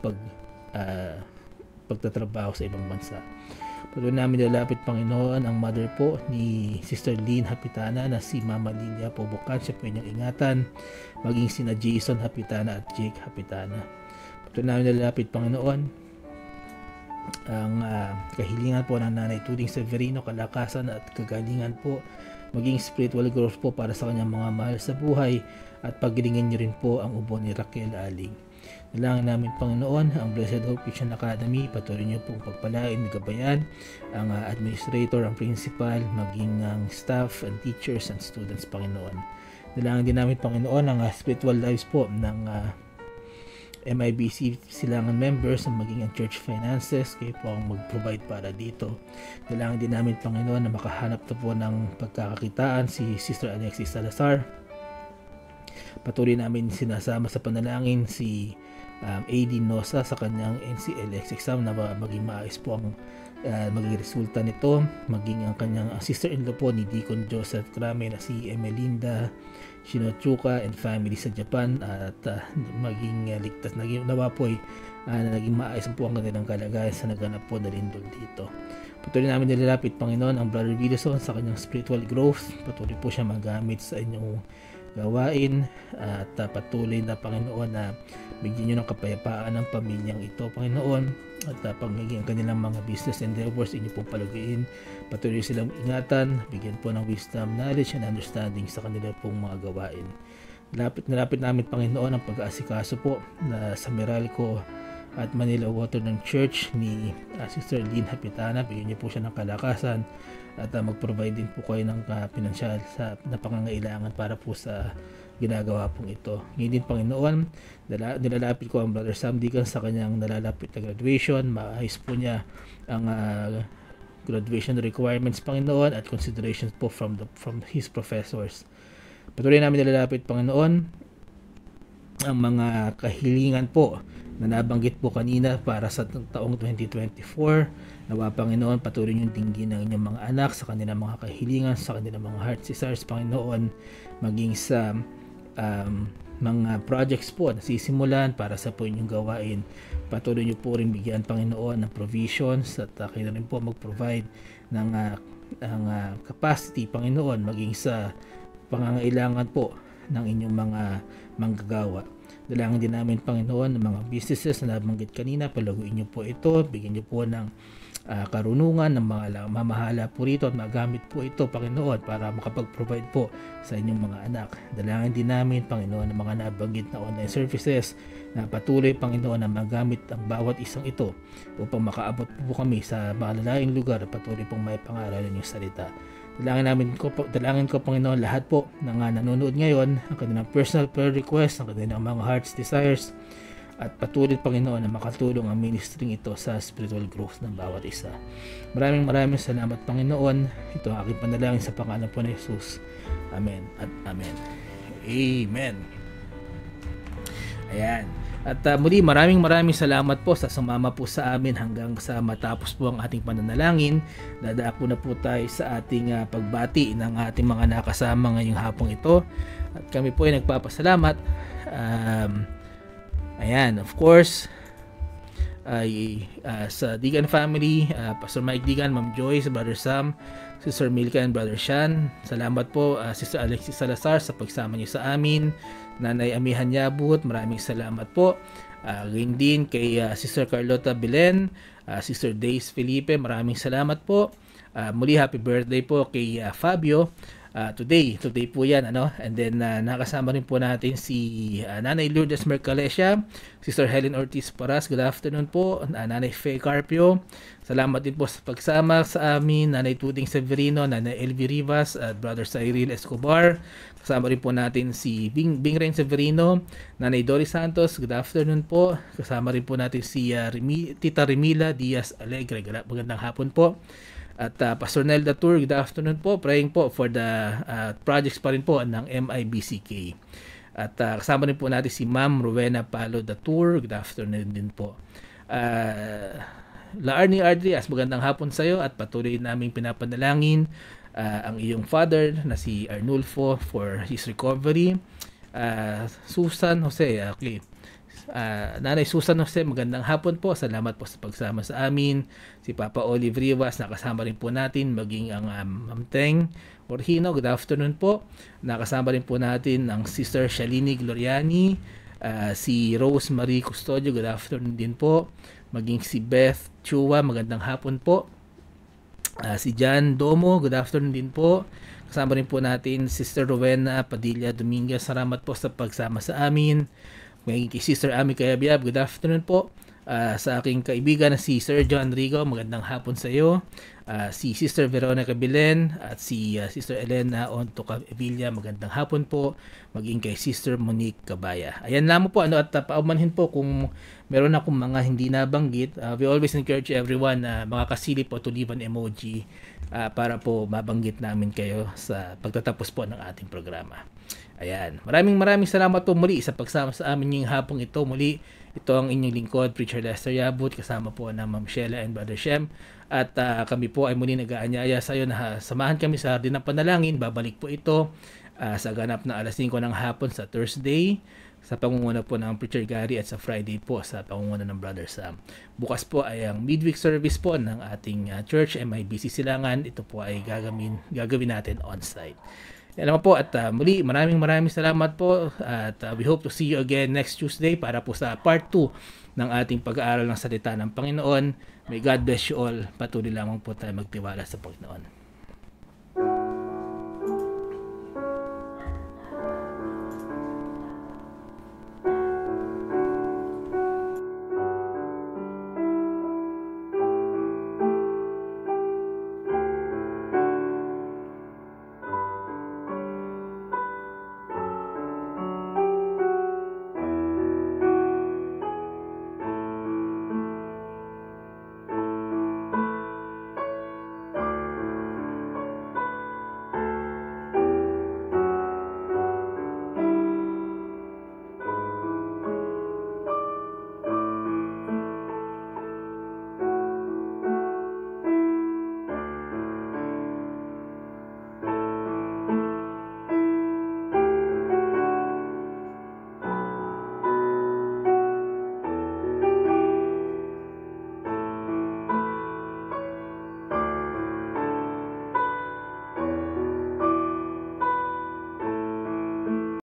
pagtatrabaho sa ibang bansa. Patuloy namin nilalapit, Panginoon, ang mother po ni Sister Lynn Hapitana na si Mama Lilia po Bukan. Siya po inyong ingatan. Maging sina Jason Hapitana at Jake Hapitana. Patuloy namin nilalapit, Panginoon, ang kahilingan po ng Nanay Tuding Severino, kalakasan at kagalingan po, maging spiritual growth po para sa kanyang mga mahal sa buhay, at paggilingin niyo rin po ang ubo ni Raquel Aling. Dalangin namin, Panginoon, ang Blessed Hope Christian Academy, patuloy niyo pong pagpalain, gabayan ang administrator, ang principal, maging ang staff and teachers and students, Panginoon. Dalangin din namin, Panginoon, ang spiritual lives po ng MIBC Silangan members, ang maging ang church finances, kayo po ang mag-provide para dito. Dalangin din namin, Panginoon, na makahanap na po ng pagkakakitaan si Sister Alexis Salazar. Patuloy namin sinasama sa panalangin si AD Nosa sa kanyang NCLX exam na maging maayos po ang maging resulta nito, maging ang kanyang sister-in-law po ni Deacon Joseph Krame na si Emelinda Shinochuka and family sa Japan, at maging ligtas, naging nawa po naging maayos po ang kanilang kalagayan sa naganap po na lindol dito. Patuloy namin nilalapit, Panginoon, ang Brother Wilson sa kanyang spiritual growth. Patuloy po siya magamit sa inyong gawain, at patuloy na, Panginoon, na bigyan nyo ng kapayapaan ng pamilyang ito, Panginoon, at pagiging ang kanilang mga business endeavors inyo pong palugain. Patuloy silang ingatan, bigyan po ng wisdom, knowledge and understanding sa kanila pong mga gawain. Nalapit namin, Panginoon, ang pag-aasikaso po na sa Meralco at Manila Water ng Church ni Sister Lynn Hapitana. Bigyan niyo po siya ng kalakasan at mag-provide din po kayo ng pinansyal sa napangangailangan para po sa ginagawa pong ito. Ngayon din, Panginoon, nilalapit ko ang Brother Sam Deacon sa kanyang nalalapit na graduation. Maayos po niya ang graduation requirements, Panginoon, at considerations po from his professors. Patuloy namin nilalapit, Panginoon, ang mga kahilingan po na nabanggit po kanina para sa taong 2024. Nawa, Panginoon, patuloy niyong dinggin ng inyong mga anak sa kanilang mga kahilingan, sa kanilang mga heart desires, Panginoon, maging sa mga projects po na sisimulan para sa po inyong gawain. Patuloy niyo po rin bigyan, Panginoon, ng provisions, at kayo rin po mag-provide ng capacity, Panginoon, maging sa pangangailangan po ng inyong mga manggagawa. Dalangin din namin, Panginoon, ng mga businesses na nabanggit kanina, palaguin niyo po ito, bigyan niyo po ng karunungan ng mga mamahala po rito at magamit po ito, Panginoon, para makapag-provide po sa inyong mga anak. Dalangin din namin, Panginoon, ng mga nabanggit na online services na patuloy, Panginoon, na magamit ang bawat isang ito upang makaabot po kami sa malalayong lugar at patuloy pong may pangaralan yung salita. Dalangin ko, Panginoon, lahat po ng nanonood ngayon, ang kanilang personal prayer request, ang kanilang mga heart's desires, at patuloy, Panginoon, na makatulong ang ministry ito sa spiritual growth ng bawat isa. Maraming salamat, Panginoon. Ito ang aking panalangin sa pangalan po ni Jesus. Amen at Amen. Amen. Ayan. At muli, maraming salamat po sa sumama po sa amin hanggang sa matapos po ang ating pananalangin. Dadako na po tayo sa ating pagbati ng ating mga nakasama ngayong hapong ito. At kami po ay nagpapasalamat. Ayan, of course, sa Digan family, Pastor Mike Digan, Ma'am Joyce, Brother Sam, Sister Milka and Brother Shan. Salamat po, Sister Alexis Salazar, sa pagsama niyo sa amin. Nanay Amihan Yabut, maraming salamat po. Ganyan din kay Sister Carlota Belen, Sister Days Felipe, maraming salamat po. Muli happy birthday po kay Fabio. Today po yan, and then nakasama rin po natin si Nanay Lourdes Mercalessia, Sister Helen Ortiz Paras, good afternoon po, Nanay Faye Carpio, salamat din po sa pagsama sa amin, Nanay Tuding Severino, Nanay Elvie Rivas, at Brother Cyril Escobar, kasama rin po natin si Bing Ren Severino, Nanay Doris Santos, good afternoon po, kasama rin po natin si Tita Remila Diaz Alegre, magandang hapon po. At Pastor Nelda Tour, good afternoon po. Praying po for the projects pa rin po ng MIBCK. At kasama rin po natin si Ma'am Rowena Palo da Tour, good afternoon din po. Laarni Ardrias, magandang hapon sa iyo at patuloy naming pinapanalangin ang iyong father na si Arnulfo for his recovery. Susan Jose, okay. Nanay Susan Jose, magandang hapon po. Salamat po sa pagsama sa amin. Si Papa Olive Rivas, nakasama rin po natin, maging ang Ma'am Teng Orhino, good afternoon po. Nakasama rin po natin ang Sister Shalini Gloriani, si Rose Marie Custodio, good afternoon din po. Maging si Beth Chua, magandang hapon po. Si Jan Domo, good afternoon din po. Kasama rin po natin Sister Rowena Padilla Dominguez, salamat po sa pagsama sa amin. Maging kay Sister Ami Kayabyab, good afternoon po. Sa aking kaibigan na si Sir John Rigo, magandang hapon sa iyo. Si Sister Veronica Bilen at si Sister Elena Onto Cavilla, magandang hapon po. Maging kay Sister Monique Cabaya. Ayan lamang po, at paumanhin po kung meron akong mga hindi nabanggit. We always encourage everyone na makakasilip po to leave an emoji para po mabanggit namin kayo sa pagtatapos po ng ating programa. Ayan. Maraming salamat po muli sa pagsama sa amin ngayong hapong ito. Muli, ito ang inyong lingkod, Preacher Lester Yabut, kasama po ng Ma'am Sheila and Brother Shem. At kami po ay muli nag-aanyaya sa iyo na samahan kami sa Hardin ng Panalangin. Babalik po ito sa ganap na alas 5 ng hapon sa Thursday, sa pangunguna po ng Preacher Gary, at sa Friday po sa pangunguna ng Brother Sam. Bukas po ay ang midweek service po ng ating church, MIBC Silangan. Ito po ay gagawin natin on-site. Yan naman po, at muli maraming salamat po, at we hope to see you again next Tuesday para po sa part 2 ng ating pag-aaral ng salita ng Panginoon. May God bless you all. Patuloy lamang po tayo magtiwala sa Panginoon.